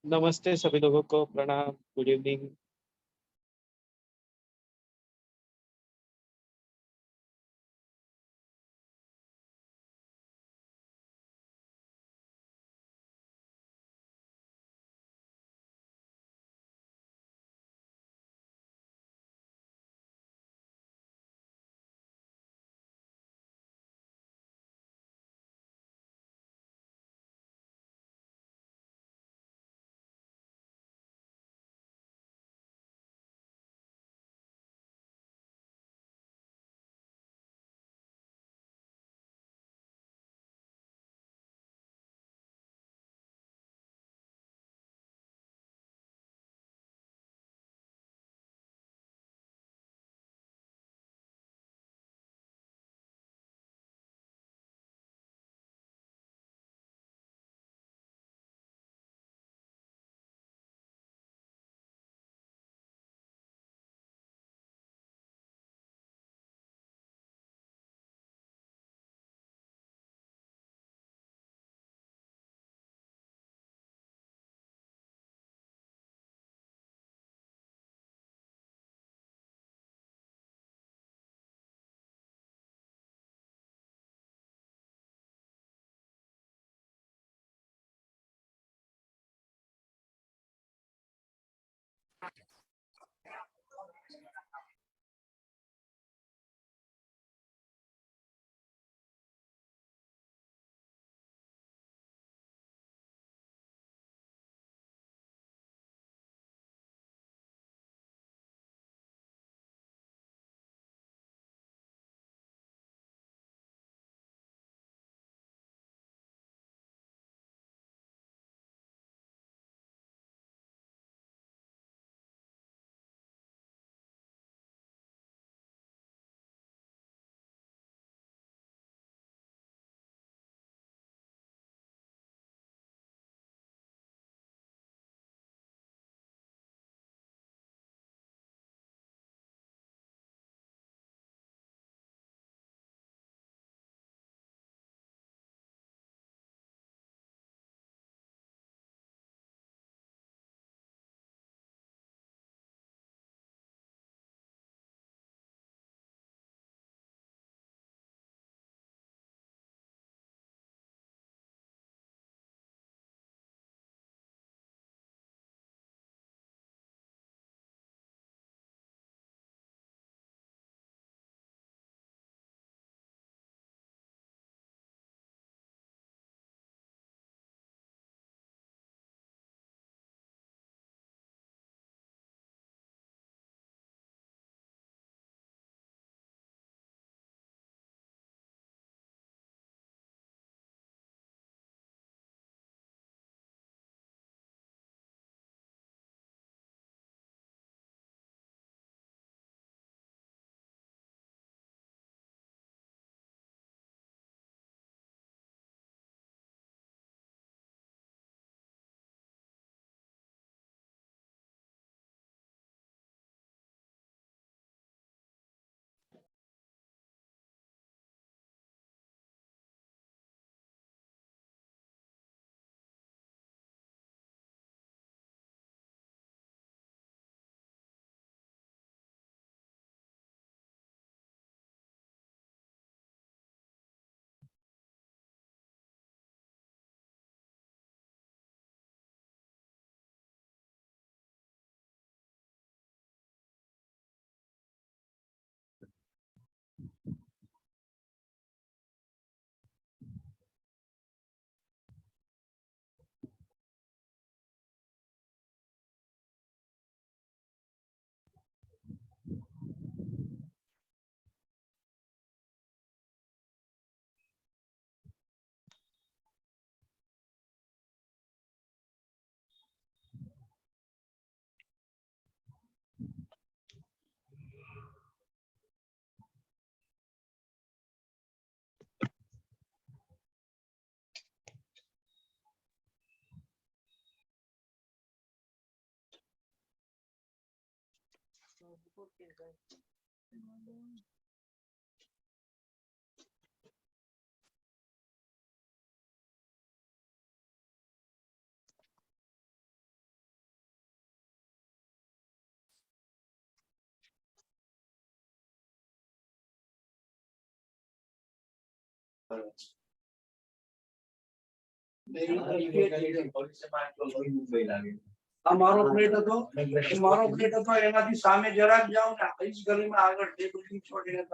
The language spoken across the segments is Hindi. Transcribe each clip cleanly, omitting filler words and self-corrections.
नमस्ते सभी लोगों को, प्रणाम, गुड इवनिंग। અમારો પ્લેટ હતો મારો પ્લેટ હતો એનાથી સામે જરાક જાવ ને એ જ ગલીમાં આગળ ટેબલ છોડીને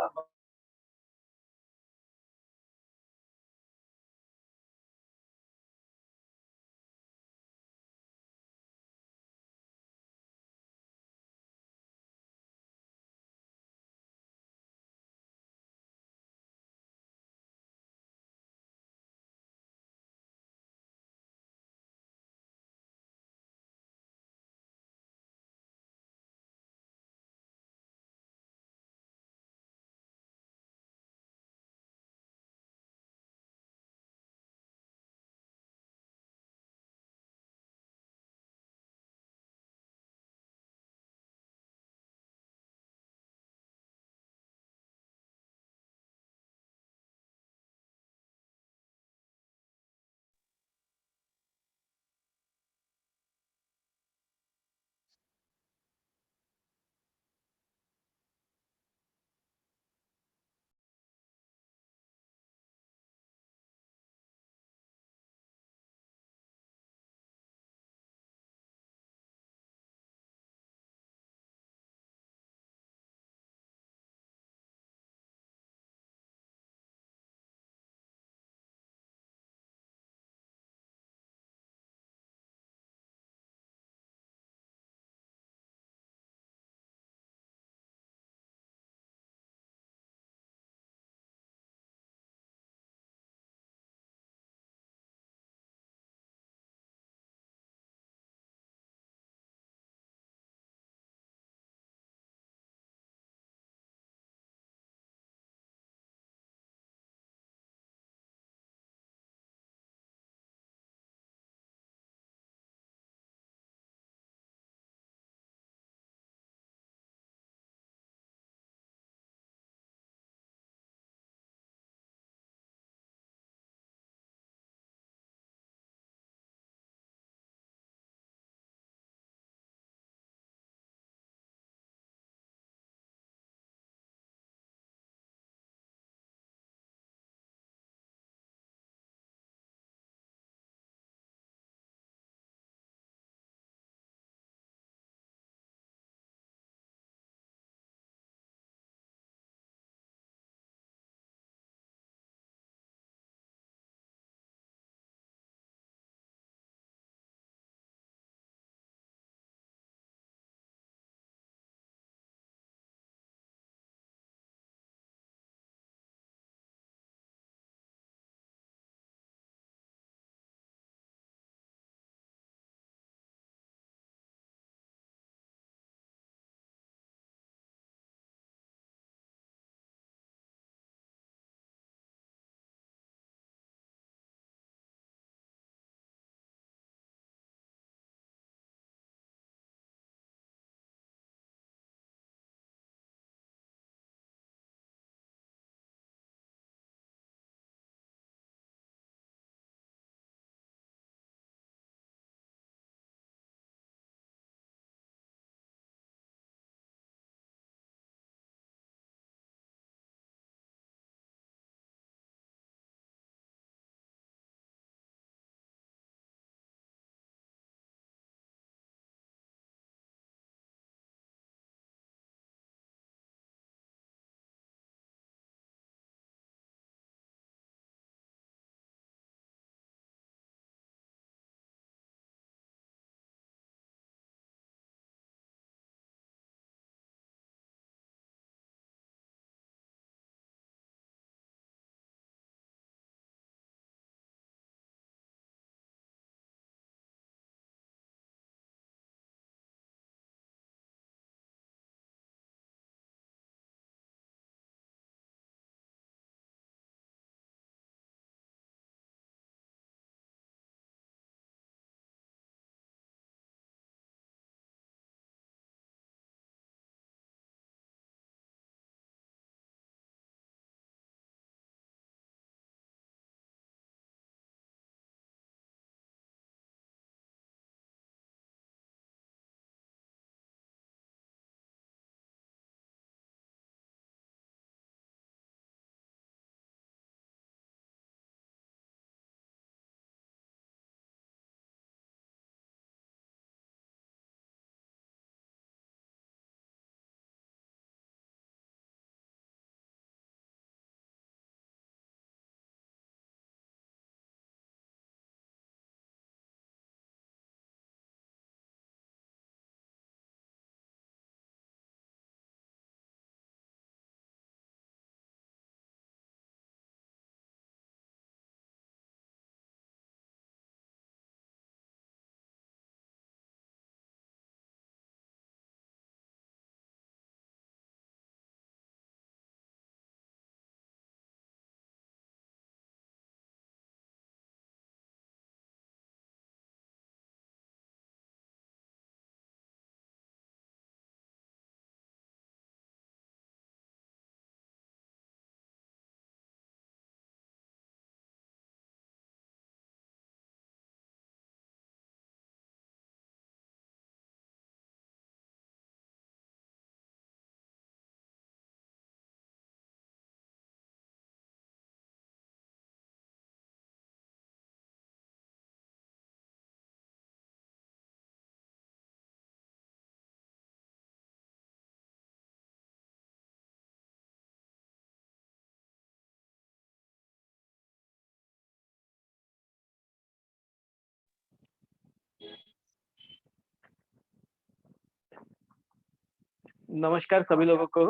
नमस्कार सभी लोगों को।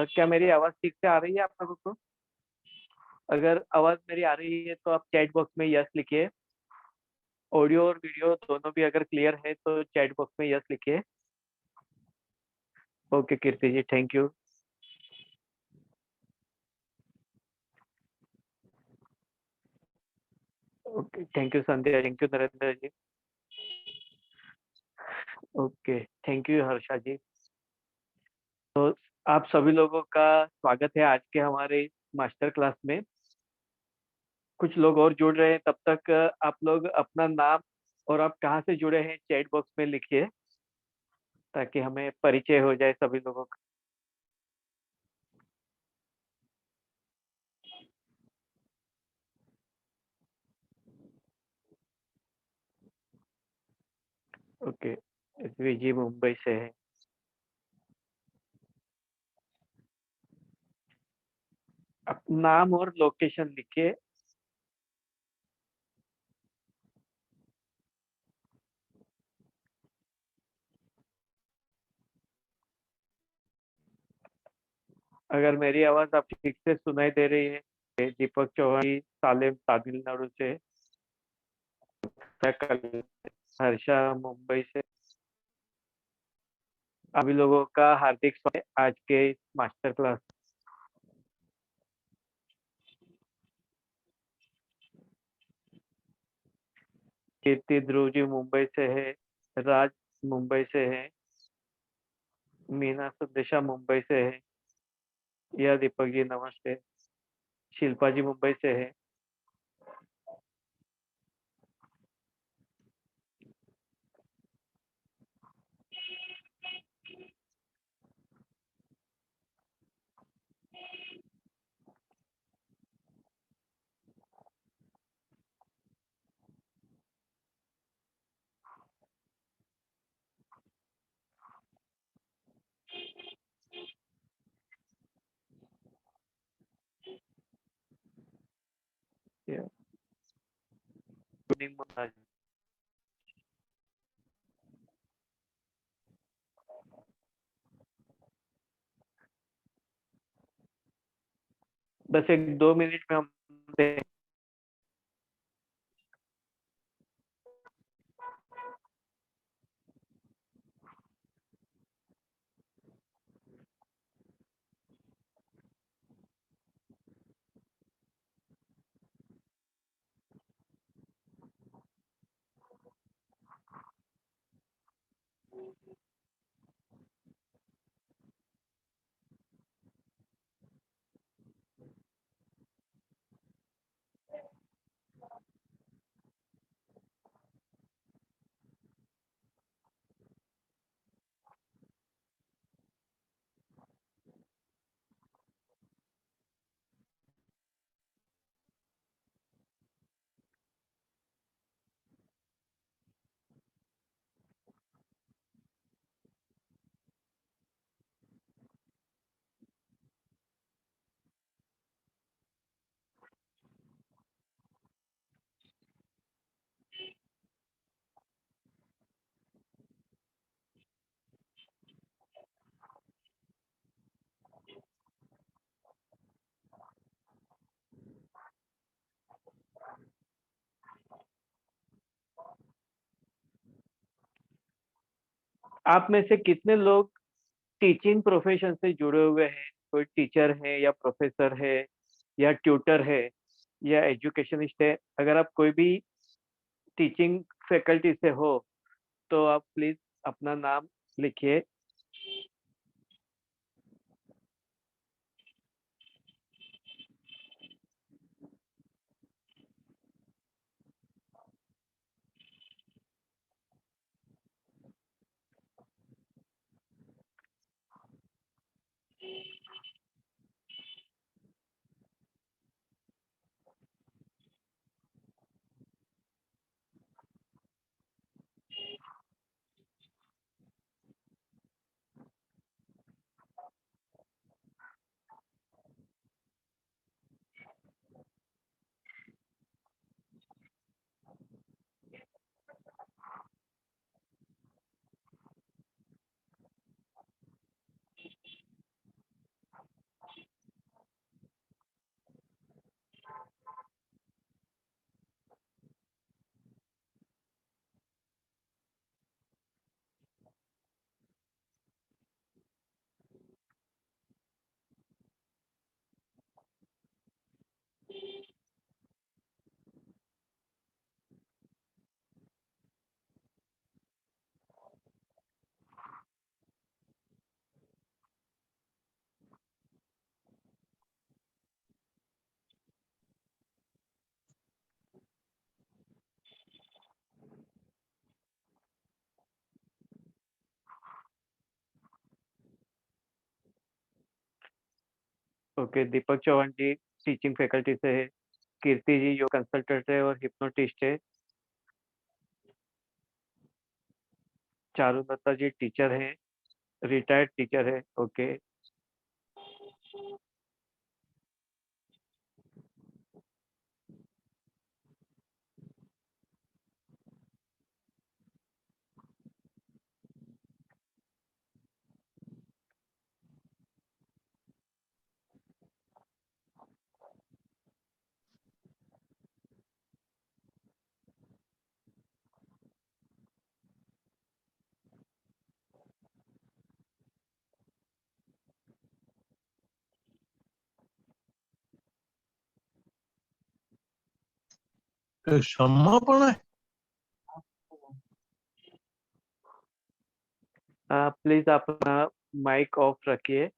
क्या मेरी आवाज़ ठीक से आ रही है आप लोगों को? अगर आवाज़ मेरी आ रही है तो आप चैट बॉक्स में यस लिखिए। ऑडियो और वीडियो दोनों भी अगर क्लियर है तो चैट बॉक्स में यस लिखिए। Okay Kirti ji, thank you. Okay, thank you Sandhya, thank you Narendra ji. Okay, thank you Harsha ji. तो आप सभी लोगों का स्वागत है आज के हमारे मास्टर क्लास में। कुछ लोग और जुड़ रहे हैं, तब तक आप लोग अपना नाम और आप कहाँ से जुड़े हैं चैट बॉक्स में लिखिए, ताकि हमें परिचय हो जाए सभी लोगों का। ओके, एसवी जी मुंबई से है। आप नाम और लोकेशन लिखिए। अगर मेरी आवाज आप ठीक से सुनाई दे रही है। दीपक चौहान जी, सालेम तमिलनाडु से। मैं कल हर्षा मुंबई से। सभी लोगों का हार्दिक स्वागत है आज के इस मास्टर क्लास। कीर्ति ध्रुव जी मुंबई से है। राज मुंबई से है। मीना संदेशा मुंबई से है। यह दीपक जी नमस्ते। शिल्पा जी मुंबई से है। Yeah. Good evening, Munna ji. बस एक 2 मिनट में हम आप में से कितने लोग टीचिंग प्रोफेशन से जुड़े हुए हैं? कोई टीचर है या प्रोफेसर है या ट्यूटर है या एजुकेशनिस्ट है? अगर आप कोई भी टीचिंग फैकल्टी से हो तो आप प्लीज अपना नाम लिखिए। ओके, दीपक चौहान जी टीचिंग फैकल्टी से है, कीर्ति जी योग कंसल्टेंट है और हिप्नोटिस्ट है, चारुलता जी टीचर है, रिटायर्ड टीचर है। ओके, क्षमा पण आहे. प्लीज आप अपना माइक ऑफ रखिए।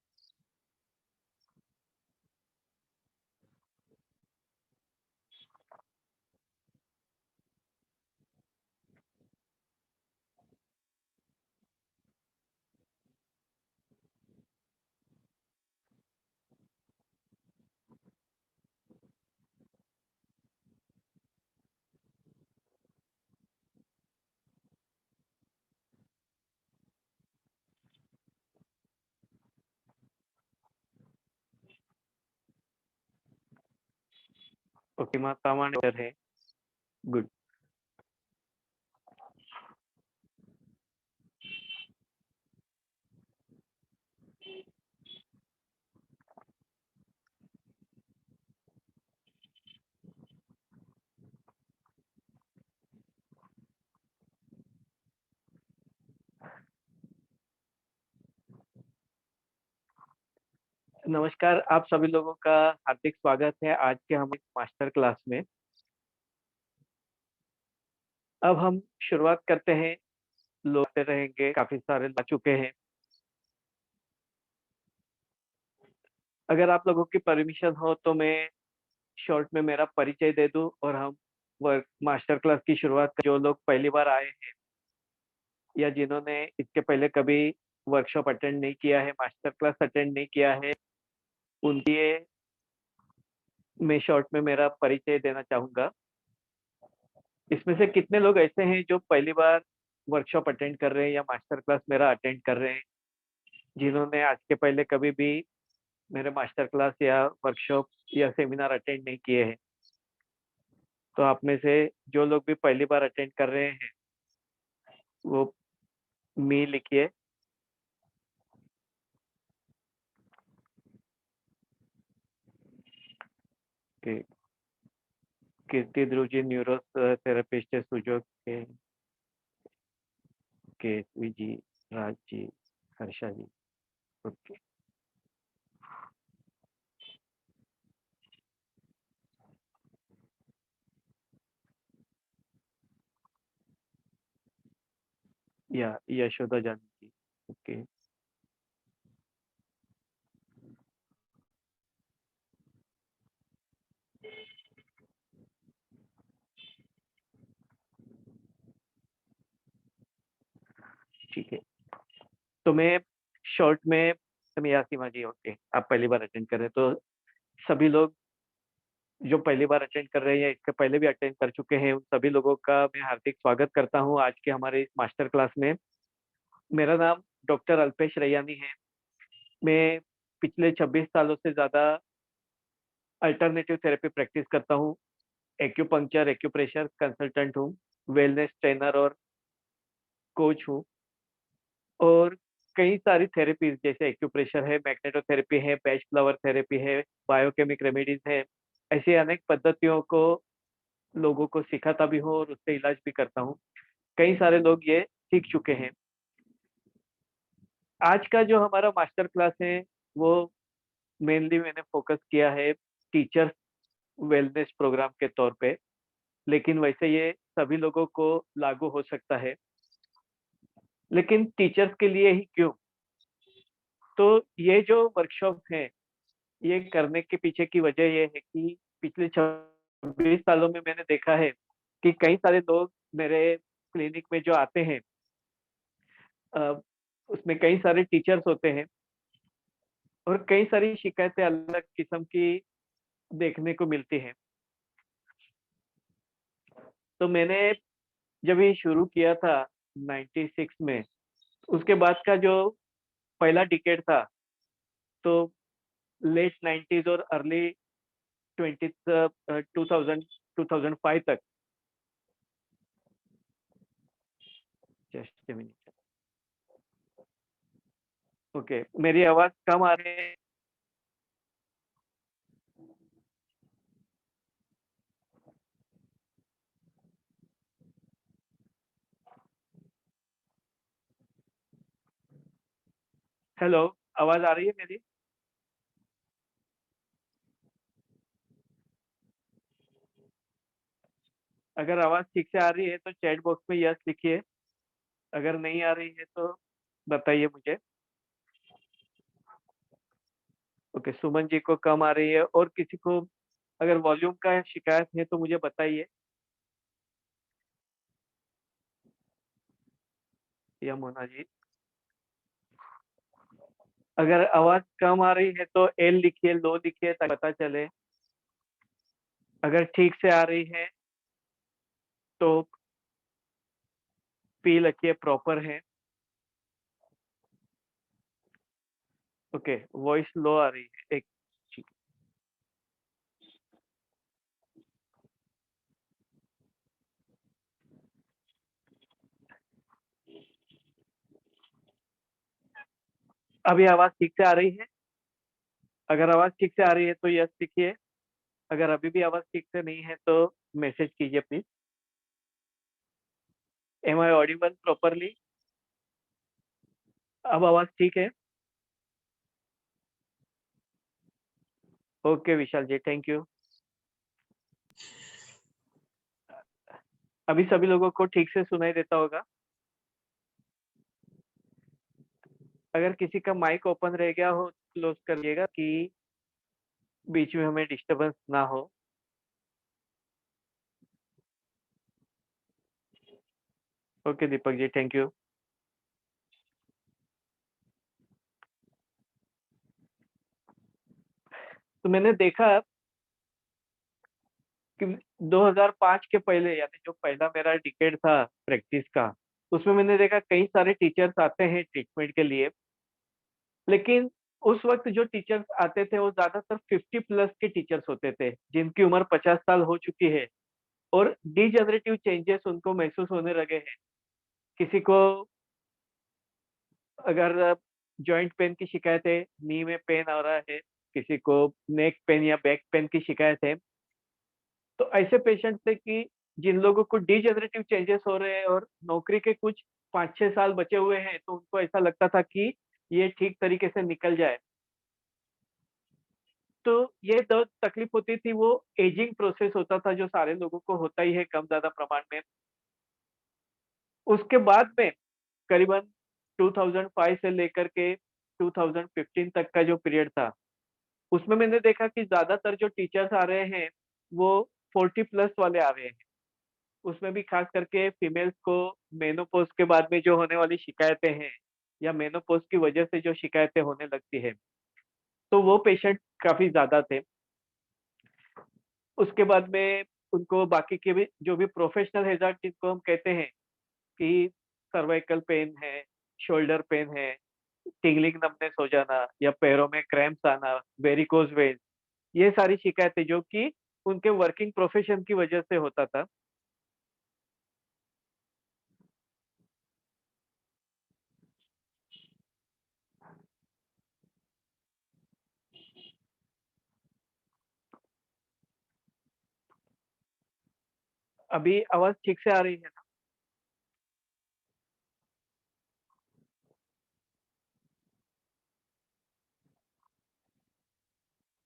ओके, माता है, गुड। नमस्कार, आप सभी लोगों का हार्दिक स्वागत है आज के हम मास्टर क्लास में। अब हम शुरुआत करते हैं। लोग आते रहेंगे, काफी सारे आ चुके हैं। अगर आप लोगों की परमिशन हो तो मैं शॉर्ट में मेरा परिचय दे दूं और हम वर्क मास्टर क्लास की शुरुआत जो लोग पहली बार आए हैं या जिन्होंने इसके पहले कभी वर्कशॉप अटेंड नहीं किया है, मास्टर क्लास अटेंड नहीं किया है, उनके लिए मैं शॉर्ट में मेरा परिचय देना चाहूंगा। इसमें से कितने लोग ऐसे हैं जो पहली बार वर्कशॉप अटेंड कर रहे हैं या मास्टर क्लास मेरा अटेंड कर रहे हैं, जिन्होंने आज के पहले कभी भी मेरे मास्टर क्लास या वर्कशॉप या सेमिनार अटेंड नहीं किए हैं? तो आप में से जो लोग भी पहली बार अटेंड कर रहे हैं वो मी लिखिए। कि कीर्ति ध्रुव जी न्यूरो थेरेपिस्ट है सुजोग के जी, राज जी, हर्षा जी। ओके, या यशोदा जानकी। ओके, ठीक है। तो मैं शॉर्ट में यासीमा जी, ओके, आप पहली बार अटेंड कर रहे हैं तो सभी लोग जो पहली बार अटेंड कर रहे हैं या इसके पहले भी अटेंड कर चुके हैं, उन सभी लोगों का मैं हार्दिक स्वागत करता हूं आज के हमारे इस मास्टर क्लास में। मेरा नाम डॉक्टर अल्पेश रैयानी है। मैं पिछले 26 सालों से ज़्यादा अल्टरनेटिव थेरेपी प्रैक्टिस करता हूँ। एक्यूपंक्चर, एक्यूप्रेशर कंसल्टेंट हूँ, वेलनेस ट्रेनर और कोच हूँ। और कई सारी थेरेपीज जैसे एक्यूप्रेशर है, मैग्नेटोथेरेपी है, पैच फ्लावर थेरेपी है, बायोकेमिक रेमेडीज है, ऐसी अनेक पद्धतियों को लोगों को सिखाता भी हूँ और उससे इलाज भी करता हूँ। कई सारे लोग ये सीख चुके हैं। आज का जो हमारा मास्टर क्लास है वो मेनली मैंने फोकस किया है टीचर्स वेलनेस प्रोग्राम के तौर पे, लेकिन वैसे ये सभी लोगों को लागू हो सकता है। लेकिन टीचर्स के लिए ही क्यों? तो ये जो वर्कशॉप है ये करने के पीछे की वजह ये है कि पिछले 26 सालों में मैंने देखा है कि कई सारे लोग मेरे क्लिनिक में जो आते हैं, अ, उसमें कई सारे टीचर्स होते हैं और कई सारी शिकायतें अलग किस्म की देखने को मिलती हैं। तो मैंने जब ये शुरू किया था 96 में, उसके बाद का जो पहला डिकेड था, तो लेट 90s और अर्ली 2005 तक। Just minute. ओके, मेरी आवाज कम आ रही है? हेलो, आवाज आ रही है मेरी? अगर आवाज ठीक से आ रही है तो चैट बॉक्स में यस लिखिए। अगर नहीं आ रही है तो बताइए मुझे। ओके, सुमन जी को कम आ रही है, और किसी को अगर वॉल्यूम का शिकायत है तो मुझे बताइए। या मोना जी, अगर आवाज कम आ रही है तो एल लिखिए, लो लिखिए, ताकि पता चले। अगर ठीक से आ रही है तो पी लिखिए, प्रॉपर है। ओके, वॉइस लो आ रही है, एक। अभी आवाज ठीक से आ रही है? अगर आवाज ठीक से आ रही है तो यस लिखिए। अगर अभी भी आवाज ठीक से नहीं है तो मैसेज कीजिए please. Am I audible properly? अब आवाज ठीक है? Okay Vishal ji, thank you. अभी सभी लोगों को ठीक से सुनाई देता होगा? अगर किसी का माइक ओपन रह गया हो, क्लोज करिएगा कि बीच में हमें डिस्टरबेंस ना हो। Okay Deepak ji, thank you. तो मैंने देखा कि 2005 के पहले, यानी जो पहला मेरा डिकेड था प्रैक्टिस का, उसमें मैंने देखा कई सारे टीचर्स आते हैं ट्रीटमेंट के लिए। लेकिन उस वक्त जो टीचर्स आते थे वो ज्यादातर 50+ के टीचर्स होते थे, जिनकी उम्र 50 साल हो चुकी है, और डिजेनरेटिव चेंजेस उनको महसूस होने लगे हैं। किसी को अगर जॉइंट पेन की शिकायत है, नी में पेन आ रहा है, किसी को नेक पेन या बैक पेन की शिकायत है, तो ऐसे पेशेंट थे कि जिन लोगों को डिजेनरेटिव चेंजेस हो रहे हैं और नौकरी के कुछ 5-6 साल बचे हुए हैं, तो उनको ऐसा लगता था कि ये ठीक तरीके से निकल जाए। तो ये जो तकलीफ होती थी वो एजिंग प्रोसेस होता था, जो सारे लोगों को होता ही है कम ज्यादा प्रमाण में। उसके बाद में करीबन 2005 से लेकर के 2015 तक का जो पीरियड था, उसमें मैंने देखा कि ज्यादातर जो टीचर्स आ रहे हैं वो 40+ वाले आ रहे हैं। उसमें भी खास करके फीमेल्स को मेनोपॉज के बाद में जो होने वाली शिकायतें हैं, या मेनोपॉज की वजह से जो शिकायतें होने लगती है, तो वो पेशेंट काफी ज्यादा थे। उसके बाद में उनको बाकी के भी जो भी प्रोफेशनल हैजार्ड जिनको हम कहते हैं, कि सर्वाइकल पेन है, शोल्डर पेन है, टिंगलिंग नमनेस हो जाना, या पैरों में क्रैम्प्स आना, वेरिकोज वेन्स, ये सारी शिकायतें जो कि उनके वर्किंग प्रोफेशन की वजह से होता था। अभी आवाज ठीक से आ रही है ना?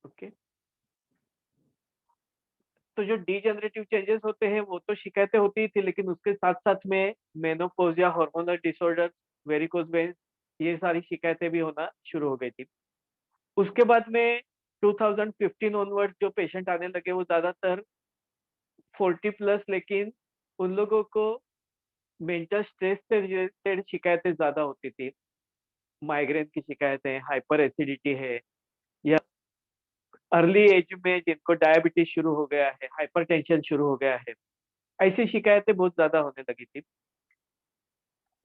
ओके। तो जो डीजेनरेटिव चेंजेस होते हैं वो तो शिकायतें होती ही थी, लेकिन उसके साथ साथ में मेनोपॉज या हार्मोनल डिसऑर्डर, वेरिकोज वेन्स, ये सारी शिकायतें भी होना शुरू हो गई थी। उसके बाद में 2015 ऑनवर्ड जो पेशेंट आने लगे वो ज्यादातर 40+, लेकिन उन लोगों को मेंटल स्ट्रेस से रिलेटेड शिकायतें ज्यादा होती थी। माइग्रेन की शिकायतें, हाइपर एसिडिटी है, या अर्ली एज में जिनको डायबिटीज शुरू हो गया है, हाइपरटेंशन शुरू हो गया है, ऐसी शिकायतें बहुत ज्यादा होने लगी थी।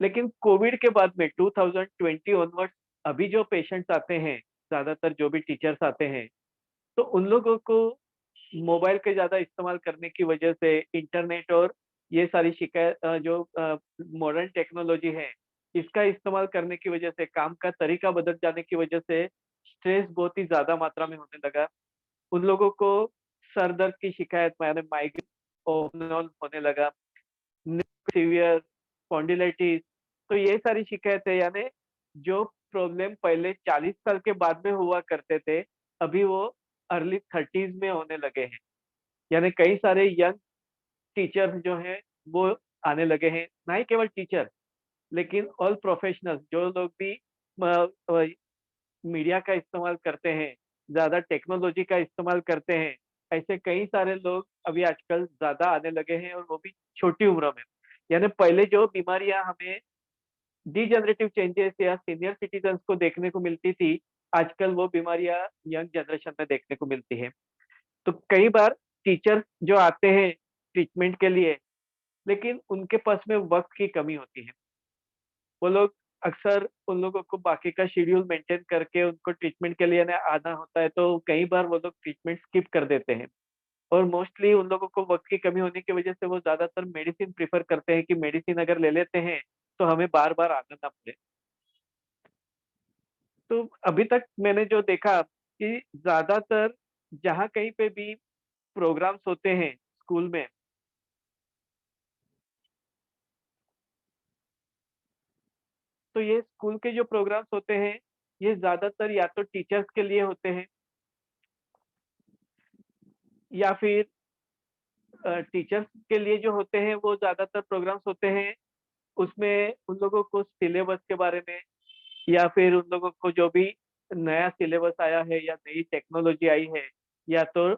लेकिन कोविड के बाद में 2020 ऑनवर्ड्स अभी जो पेशेंट्स आते हैं, ज्यादातर जो भी टीचर्स आते हैं, तो उन लोगों को मोबाइल के ज्यादा इस्तेमाल करने की वजह से, इंटरनेट और ये सारी शिकायत जो मॉडर्न टेक्नोलॉजी है, इसका इस्तेमाल करने की वजह से, काम का तरीका बदल जाने की वजह से स्ट्रेस बहुत ही ज्यादा मात्रा में होने लगा। उन लोगों को सर दर्द की शिकायत, यानी माइग्रेन होने लगा, सीवियर स्पॉन्डिलाइटिस। तो ये सारी शिकायतें, यानी जो प्रॉब्लम पहले 40 साल के बाद में हुआ करते थे, अभी वो अर्ली 30s में होने लगे हैं। यानी कई सारे यंग टीचर्स जो हैं वो आने लगे हैं, ना ही केवल टीचर, लेकिन ऑल प्रोफेशनल्स, जो लोग भी मीडिया का इस्तेमाल करते हैं, ज्यादा टेक्नोलॉजी का इस्तेमाल करते हैं, ऐसे कई सारे लोग अभी आजकल ज्यादा आने लगे हैं, और वो भी छोटी उम्र में। यानी पहले जो बीमारियां हमें डिजेनरेटिव चेंजेस या सीनियर सिटीजन्स को देखने को मिलती थी, आजकल वो बीमारियां यंग जनरेशन में देखने को मिलती है। तो कई बार टीचर जो आते हैं ट्रीटमेंट के लिए, लेकिन उनके पास में वक्त की कमी होती है। वो लोग अक्सर, उन लोगों को बाकी का शेड्यूल मेंटेन करके उनको ट्रीटमेंट के लिए ना आना होता है, तो कई बार वो लोग ट्रीटमेंट स्किप कर देते हैं। और मोस्टली उन लोगों को वक्त की कमी होने की वजह से वो ज्यादातर मेडिसिन प्रीफर करते हैं, कि मेडिसिन अगर ले लेते हैं तो हमें बार बार आना ना पड़े। तो अभी तक मैंने जो देखा कि ज्यादातर जहाँ कहीं पे भी प्रोग्राम्स होते हैं स्कूल में, तो ये स्कूल के जो प्रोग्राम्स होते हैं, ये ज्यादातर या तो टीचर्स के लिए होते हैं, या फिर टीचर्स के लिए जो होते हैं वो ज्यादातर प्रोग्राम्स होते हैं, उसमें उन लोगों को सिलेबस के बारे में, या फिर उन लोगों को जो भी नया सिलेबस आया है या नई टेक्नोलॉजी आई है, या तो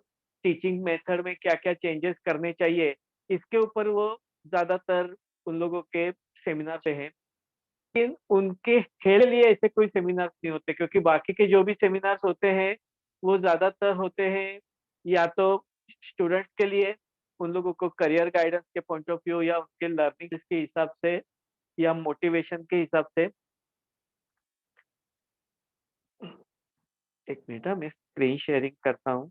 टीचिंग मेथड में क्या क्या चेंजेस करने चाहिए, इसके ऊपर वो ज्यादातर उन लोगों के सेमिनार पे हैं। लेकिन उनके खेल लिए ऐसे कोई सेमिनार्स नहीं होते, क्योंकि बाकी के जो भी सेमिनार्स होते हैं वो ज्यादातर होते हैं या तो स्टूडेंट्स के लिए, उन लोगों को करियर गाइडेंस के पॉइंट ऑफ व्यू या उनके लर्निंग के हिसाब से, या मोटिवेशन के हिसाब से। एक मिनट, मैं स्क्रीन शेयरिंग करता हूँ।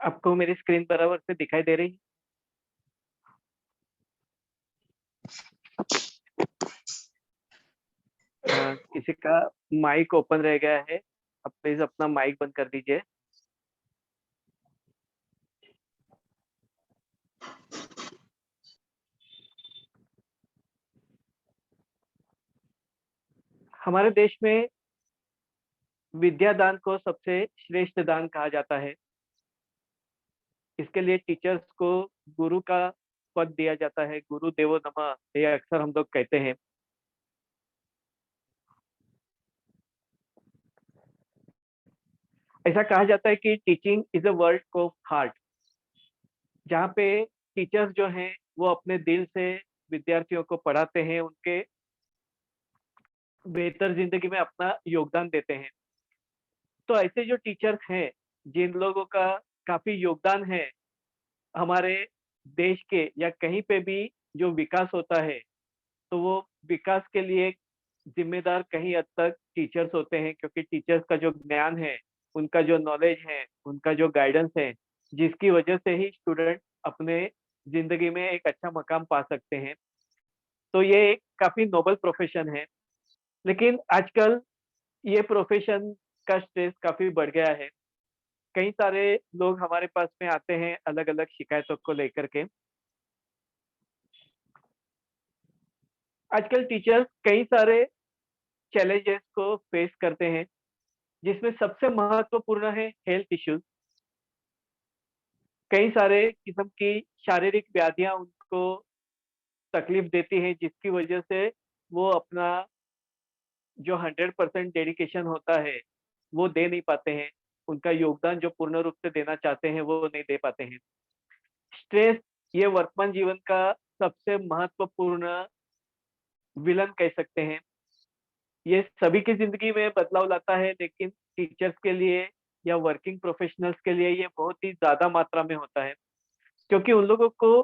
आपको मेरी स्क्रीन बराबर से दिखाई दे रही है? किसी का माइक ओपन रह गया है, आप प्लीज अपना माइक बंद कर दीजिए। हमारे देश में विद्या दान को सबसे श्रेष्ठ दान कहा जाता है। इसके लिए टीचर्स को गुरु का पद दिया जाता है, गुरु देवो नमः, ये अक्सर हम लोग कहते हैं। ऐसा कहा जाता है कि teaching is a work of heart, जहाँ पे टीचर्स जो हैं वो अपने दिल से विद्यार्थियों को पढ़ाते हैं, उनके बेहतर जिंदगी में अपना योगदान देते हैं। तो ऐसे जो टीचर्स हैं, जिन लोगों का काफी योगदान है हमारे देश के या कहीं पे भी जो विकास होता है, तो वो विकास के लिए जिम्मेदार कहीं हद तक टीचर्स होते हैं, क्योंकि टीचर्स का जो ज्ञान है, उनका जो नॉलेज है, उनका जो गाइडेंस है, जिसकी वजह से ही स्टूडेंट अपने जिंदगी में एक अच्छा मकाम पा सकते हैं। तो ये एक काफी नोबल प्रोफेशन है। लेकिन आजकल ये प्रोफेशन का स्ट्रेस काफी बढ़ गया है। कई सारे लोग हमारे पास में आते हैं अलग अलग शिकायतों को लेकर के। आजकल टीचर्स कई सारे चैलेंजेस को फेस करते हैं, जिसमें सबसे महत्वपूर्ण है हेल्थ इश्यूज। कई सारे किस्म की शारीरिक व्याधियां उनको तकलीफ देती हैं, जिसकी वजह से वो अपना जो 100% डेडिकेशन होता है वो दे नहीं पाते हैं। उनका योगदान जो पूर्ण रूप से देना चाहते हैं वो नहीं दे पाते हैं। स्ट्रेस ये वर्तमान जीवन का सबसे महत्वपूर्ण विलन कह सकते हैं। ये सभी की जिंदगी में बदलाव लाता है, लेकिन टीचर्स के लिए या वर्किंग प्रोफेशनल्स के लिए ये बहुत ही ज्यादा मात्रा में होता है, क्योंकि उन लोगों को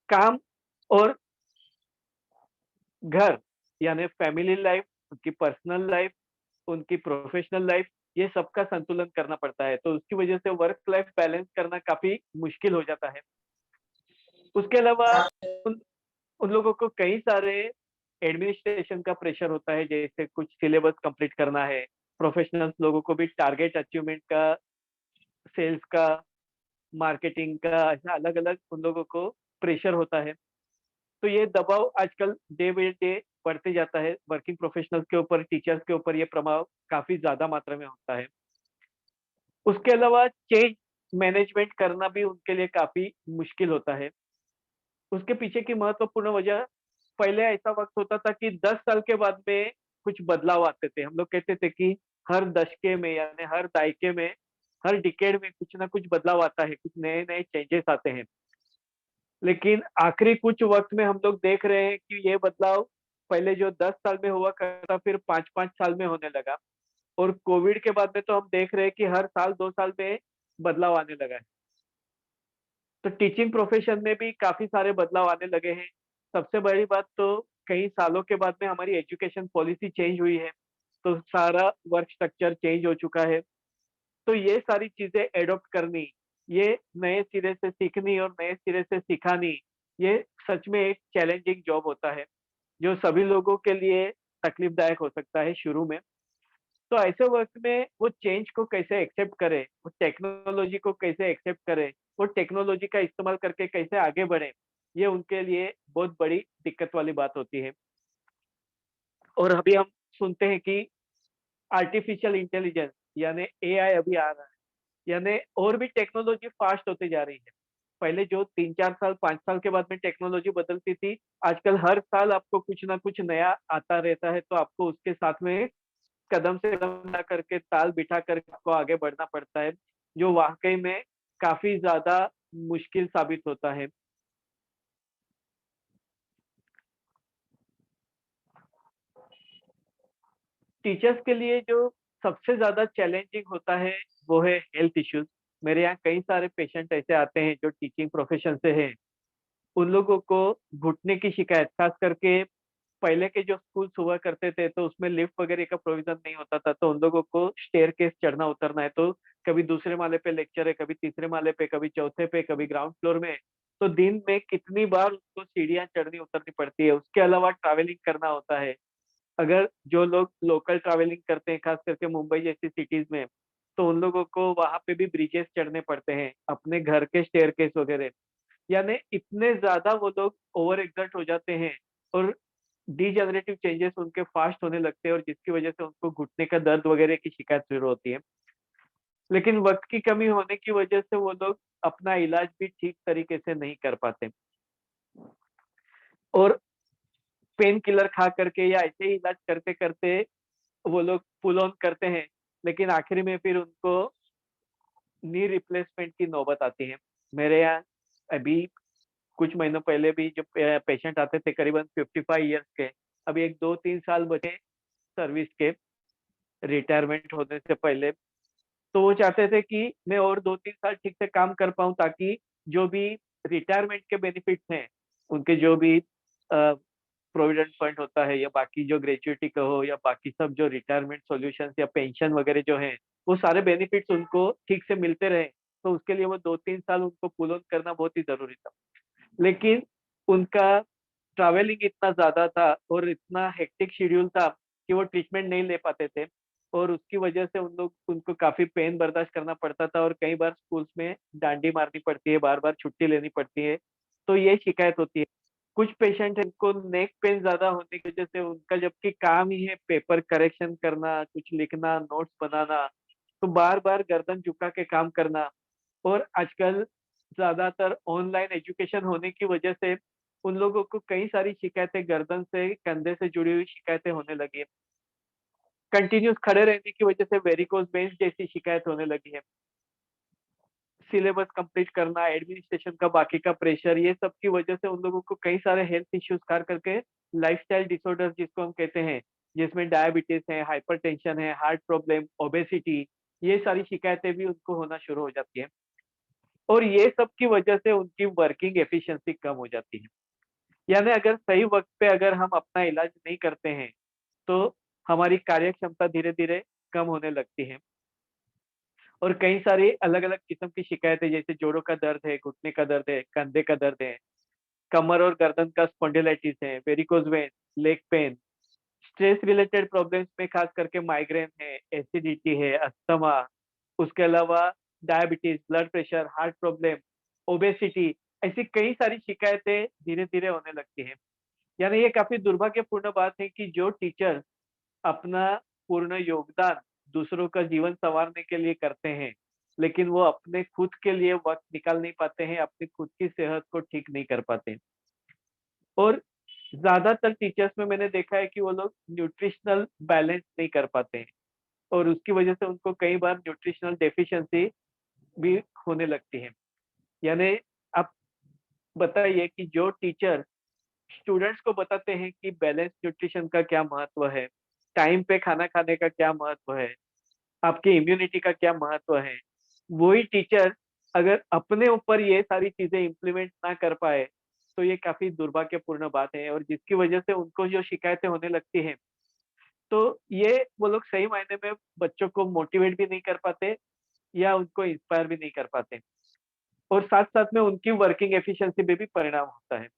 काम और घर यानी फैमिली लाइफ, उनकी पर्सनल लाइफ, उनकी प्रोफेशनल लाइफ, ये सबका संतुलन करना पड़ता है। तो उसकी वजह से वर्क लाइफ बैलेंस करना काफी मुश्किल हो जाता है। उसके अलावा उन उन लोगों को कई सारे एडमिनिस्ट्रेशन का प्रेशर होता है, जैसे कुछ सिलेबस कंप्लीट करना है। प्रोफेशनल्स लोगों को भी टारगेट अचीवमेंट का, सेल्स का, मार्केटिंग का, ऐसा अलग अलग उन लोगों को प्रेशर होता है। तो ये दबाव आजकल डे बाय डे बढ़ते जाता है। वर्किंग प्रोफेशनल्स के ऊपर, टीचर्स के ऊपर ये प्रभाव काफी ज्यादा मात्रा में होता है। उसके अलावा चेंज मैनेजमेंट करना भी उनके लिए काफी मुश्किल होता है। उसके पीछे की महत्वपूर्ण वजह, पहले ऐसा वक्त होता था कि 10 साल के बाद में कुछ बदलाव आते थे। हम लोग कहते थे कि हर दशके में यानी हर दायके में, हर डिकेड में कुछ ना कुछ बदलाव आता है, कुछ नए नए चेंजेस आते हैं। लेकिन आखिरी कुछ वक्त में हम लोग देख रहे हैं कि ये बदलाव पहले जो 10 साल में हुआ करता, फिर 5-5 साल में होने लगा। और कोविड के बाद में तो हम देख रहे हैं कि हर साल 2 साल में बदलाव आने लगा है। तो टीचिंग प्रोफेशन में भी काफी सारे बदलाव आने लगे हैं। सबसे बड़ी बात तो कई सालों के बाद में हमारी एजुकेशन पॉलिसी चेंज हुई है, तो सारा वर्क स्ट्रक्चर चेंज हो चुका है। तो ये सारी चीजें एडॉप्ट करनी, ये नए सिरे से सीखनी और नए सिरे से सिखानी, ये सच में एक चैलेंजिंग जॉब होता है, जो सभी लोगों के लिए तकलीफदायक हो सकता है शुरू में। तो ऐसे वक्त में वो चेंज को कैसे एक्सेप्ट करे, वो टेक्नोलॉजी को कैसे एक्सेप्ट करे, वो टेक्नोलॉजी का इस्तेमाल करके कैसे आगे बढ़े, ये उनके लिए बहुत बड़ी दिक्कत वाली बात होती है। और अभी हम सुनते हैं कि आर्टिफिशियल इंटेलिजेंस यानी एआई अभी आ रहा है, यानी और भी टेक्नोलॉजी फास्ट होते जा रही है। पहले जो 3-4 साल, 5 साल के बाद में टेक्नोलॉजी बदलती थी, आजकल हर साल आपको कुछ ना कुछ नया आता रहता है। तो आपको उसके साथ में कदम से कदम मिला करके, ताल बिठा करके आपको आगे बढ़ना पड़ता है, जो वाक़ई में काफ़ी ज़्यादा मुश्किल साबित होता है। टीचर्स के लिए जो सबसे ज़्यादा चैलेंजिंग होता है, वो है हेल्थ इश्यूज़। मेरे यहाँ कई सारे पेशेंट ऐसे आते हैं जो टीचिंग प्रोफ़ेशन से हैं। उन लोगों को घुटने की शिकायत, ख़ास करके पहले के जो स्कूल्स हुआ करते थे, तो उसमें लिफ्ट वगैरह का प्रोविज़न नहीं होता था, तो उन लोगों को स्टेयरकेस चढ़ना-उतरना है, तो कभी दूसरे माले पे लेक्चर है, कभी तीसरे माले पे, कभी चौथे पे, कभी ग्राउंड फ्लोर में। तो दिन में कितनी बार उसको सीढ़ियाँ चढ़नी उतरनी पड़ती है। उसके अलावा ट्रैवलिंग करना होता है। अगर जो लोग लोकल ट्रैवलिंग करते हैं, खास करके मुंबई जैसी सिटीज में, तो उन लोगों को वहां पे भी ब्रिजेस चढ़ने पड़ते हैं, अपने घर के स्टेयरकेस वगैरह। यानी इतने ज्यादा वो लोग ओवर एग्जर्ट हो जाते हैं और डीजेनरेटिव चेंजेस उनके फास्ट होने लगते हैं, और जिसकी वजह से उनको घुटने का दर्द वगैरह की शिकायत शुरू होती है। लेकिन वक्त की कमी होने की वजह से वो लोग अपना इलाज भी ठीक तरीके से नहीं कर पाते, और पेन किलर खा करके या ऐसे ही इलाज करते करते वो लोग पुल ऑन करते हैं। लेकिन आखिरी में फिर उनको नी रिप्लेसमेंट की नौबत आती है। मेरे यहाँ अभी कुछ महीनों पहले भी जो पेशेंट आते थे, करीबन 55 ईयर्स के, अभी एक 2-3 साल बचे सर्विस के रिटायरमेंट होने से पहले। तो वो चाहते थे कि मैं और 2-3 साल ठीक से काम कर पाऊं, ताकि जो भी रिटायरमेंट के बेनिफिट्स हैं, उनके जो भी प्रोविडेंट फंड होता है, या बाकी जो ग्रेचुइटी का हो, या बाकी सब जो रिटायरमेंट सॉल्यूशंस या पेंशन वगैरह जो है, वो सारे बेनिफिट्स उनको ठीक से मिलते रहे। तो उसके लिए वो 2-3 साल उनको पुल ऑन करना बहुत ही जरूरी था। लेकिन उनका ट्रैवलिंग इतना ज्यादा था और इतना हेक्टिक शेड्यूल था कि वो ट्रीटमेंट नहीं ले पाते थे, और उसकी वजह से उनको काफी पेन बर्दाश्त करना पड़ता था, और कई बार स्कूल्स में डांडी मारनी पड़ती है, बार बार छुट्टी लेनी पड़ती है। तो ये शिकायत होती है। कुछ पेशेंट है उनको नेक पेन ज्यादा होने की वजह से, उनका जबकि काम ही है पेपर करेक्शन करना, कुछ लिखना, नोट्स बनाना, तो बार बार गर्दन झुका के काम करना। और आजकल ज्यादातर ऑनलाइन एजुकेशन होने की वजह से उन लोगों को कई सारी शिकायतें, गर्दन से, कंधे से जुड़ी हुई शिकायतें होने लगी है। कंटिन्यूस खड़े रहने की वजह से वेरिकोज वेन्स जैसी शिकायत होने लगी है। सिलेबस कंप्लीट करना, एडमिनिस्ट्रेशन का बाकी का प्रेशर, ये सब की वजह से उन लोगों को कई सारे हेल्थ इश्यूज खास करके लाइफस्टाइल डिसऑर्डर जिसको हम कहते हैं, जिसमें डायबिटीज है, हाइपरटेंशन है, हार्ट प्रॉब्लम, ओबेसिटी, ये सारी शिकायतें भी उनको होना शुरू हो जाती है। और ये सब की वजह से उनकी वर्किंग एफिशिएंसी कम हो जाती है। यानी अगर सही वक्त पे अगर हम अपना इलाज नहीं करते हैं, तो हमारी कार्य क्षमता धीरे धीरे कम होने लगती है। और कई सारी अलग अलग किस्म की शिकायतें, जैसे जोड़ों का दर्द है, घुटने का दर्द है, कंधे का दर्द है, कमर और गर्दन का स्पॉन्डिलाइटिस है, varicose vein, leg pain, stress related problems में खास करके माइग्रेन है, एसिडिटी है, अस्थमा, उसके अलावा diabetes, blood pressure, heart problem, obesity, ऐसी कई सारी शिकायतें धीरे धीरे होने लगती हैं। यानी ये काफी दुर्भाग्यपूर्ण बात है कि जो टीचर अपना पूर्ण योगदान दूसरों का जीवन संवारने के लिए करते हैं, लेकिन वो अपने खुद के लिए वक्त निकाल नहीं पाते हैं, अपनी खुद की सेहत को ठीक नहीं कर पाते। और ज्यादातर टीचर्स में मैंने देखा है कि वो लोग न्यूट्रिशनल बैलेंस नहीं कर पाते हैं, और उसकी वजह से उनको कई बार न्यूट्रिशनल डेफिशिएंसी भी होने लगती है। यानी आप बताइए कि जो टीचर स्टूडेंट्स को बताते हैं कि बैलेंस न्यूट्रिशन का क्या महत्व है, टाइम पे खाना खाने का क्या महत्व है, आपकी इम्यूनिटी का क्या महत्व है, वही टीचर अगर अपने ऊपर ये सारी चीजें इम्प्लीमेंट ना कर पाए, तो ये काफी दुर्भाग्यपूर्ण बात है, और जिसकी वजह से उनको जो शिकायतें होने लगती हैं, तो ये वो लोग सही मायने में बच्चों को मोटिवेट भी नहीं कर पाते, या उनको इंस्पायर भी नहीं कर पाते, और साथ साथ में उनकी वर्किंग एफिशिएंसी पे भी परिणाम होता है।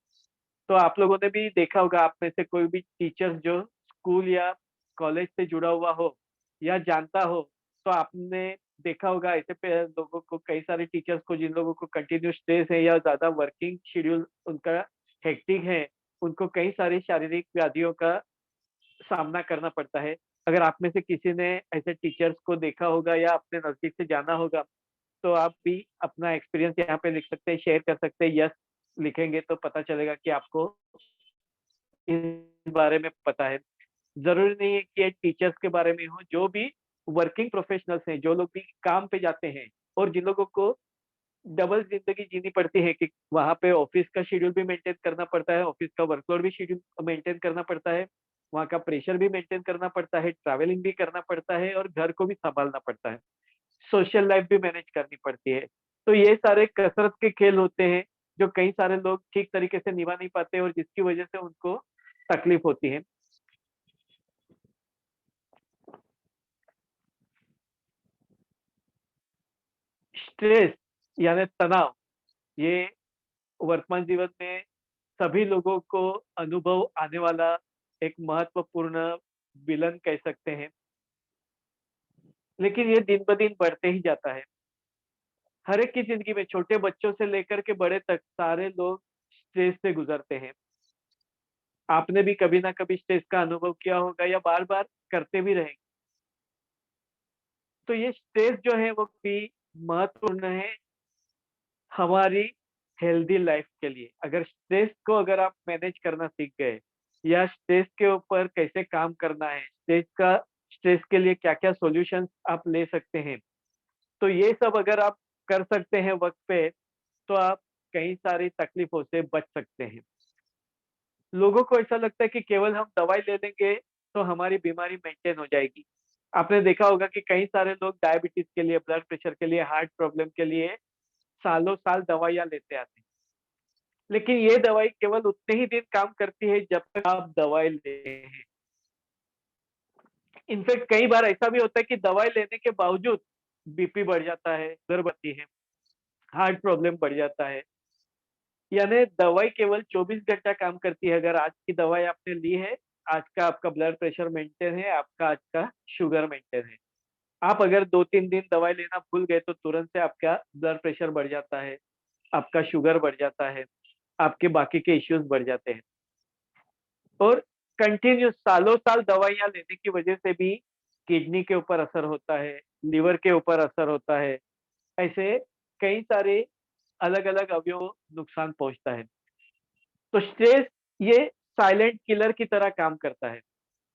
तो आप लोगों ने भी देखा होगा, आप में से कोई भी टीचर जो स्कूल या कॉलेज से जुड़ा हुआ हो या जानता हो, तो आपने देखा होगा ऐसे पे लोगों को, कई सारे टीचर्स को जिन लोगों को कंटिन्यू स्ट्रेस है या ज्यादा वर्किंग शेड्यूल उनका हेक्टिक है, उनको कई सारी शारीरिक व्याधियों का सामना करना पड़ता है। अगर आप में से किसी ने ऐसे टीचर्स को देखा होगा या अपने नजदीक से जाना होगा, तो आप भी अपना एक्सपीरियंस यहाँ पे लिख सकते हैं, शेयर कर सकते हैं। यस लिखेंगे तो पता चलेगा कि आपको इस बारे में पता है। जरूरी नहीं है कि ये टीचर्स के बारे में हो, जो भी वर्किंग प्रोफेशनल्स हैं, जो लोग भी काम पे जाते हैं, और जिन लोगों को डबल जिंदगी जीनी पड़ती है कि वहां पे ऑफिस का शेड्यूल भी मेंटेन करना पड़ता है, ऑफिस का वर्कलोड भी शेड्यूल मेंटेन करना पड़ता है, वहाँ का प्रेशर भी मेंटेन करना पड़ता है, ट्रैवलिंग भी करना पड़ता है, और घर को भी संभालना पड़ता है, सोशल लाइफ भी मैनेज करनी पड़ती है। तो ये सारे कसरत के खेल होते हैं, जो कई सारे लोग ठीक तरीके से निभा नहीं पाते, और जिसकी वजह से उनको तकलीफ होती है। स्ट्रेस यानी तनाव, ये वर्तमान जीवन में सभी लोगों को अनुभव आने वाला एक महत्वपूर्ण विलन कह सकते हैं। लेकिन ये दिन ब दिन बढ़ते ही जाता है। हर एक की ज़िंदगी में छोटे बच्चों से लेकर के बड़े तक सारे लोग स्ट्रेस से गुज़रते हैं। आपने भी कभी ना कभी स्ट्रेस का अनुभव किया होगा या बार-बार करते भी रहेंगे। तो ये स्ट्रेस जो है वो भी महत्वपूर्ण है हमारी हेल्दी लाइफ के लिए। अगर स्ट्रेस को अगर आप मैनेज करना सीख गए या स्ट्रेस के ऊपर कैसे काम करना है, स्ट्रेस के लिए क्या-क्या सॉल्यूशंस आप ले सकते हैं। तो ये सब अगर आप कर सकते हैं वक़्त पे, तो आप कई सारी तकलीफ़ों से बच सकते हैं। लोगों को ऐसा लगता है कि केवल हम दवाई ले लेंगे, तो हमारी बीमारी मेंटेन हो जाएगी। आपने देखा होगा कि कई सारे लोग डायबिटीज़ के लिए, ब्लड प्रेशर के लिए, हार्ट प्रॉब्लम के लिए सालों-साल दवाइयाँ लेते आते हैं। लेकिन ये दवाई केवल उतने ही दिन काम करती है जब तक आप दवाई ले रहे हैं। इनफैक्ट कई बार ऐसा भी होता है कि दवाई लेने के बावजूद बीपी बढ़ जाता है, शुगर बढ़ती है, हार्ट प्रॉब्लम बढ़ जाता है। यानी दवाई केवल 24 घंटा काम करती है। अगर आज की दवाई आपने ली है, आज का आपका ब्लड प्रेशर मेंटेन है, आपका आज का शुगर मेंटेन है। आप अगर 2-3 दिन दवाई लेना भूल गए तो तुरंत से आपका ब्लड प्रेशर बढ़ जाता है, आपका शुगर बढ़ जाता है, आपके बाकी के इश्यूज़ बढ़ जाते हैं। और कंटिन्यूअस सालों-साल दवाइयाँ लेने की वजह से भी किडनी के ऊपर असर होता है, लिवर के ऊपर असर होता है। ऐसे कई सारे अलग-अलग अवयवों नुकसान पहुँचता है। तो स्ट्रेस ये साइलेंट किलर की तरह काम करता है।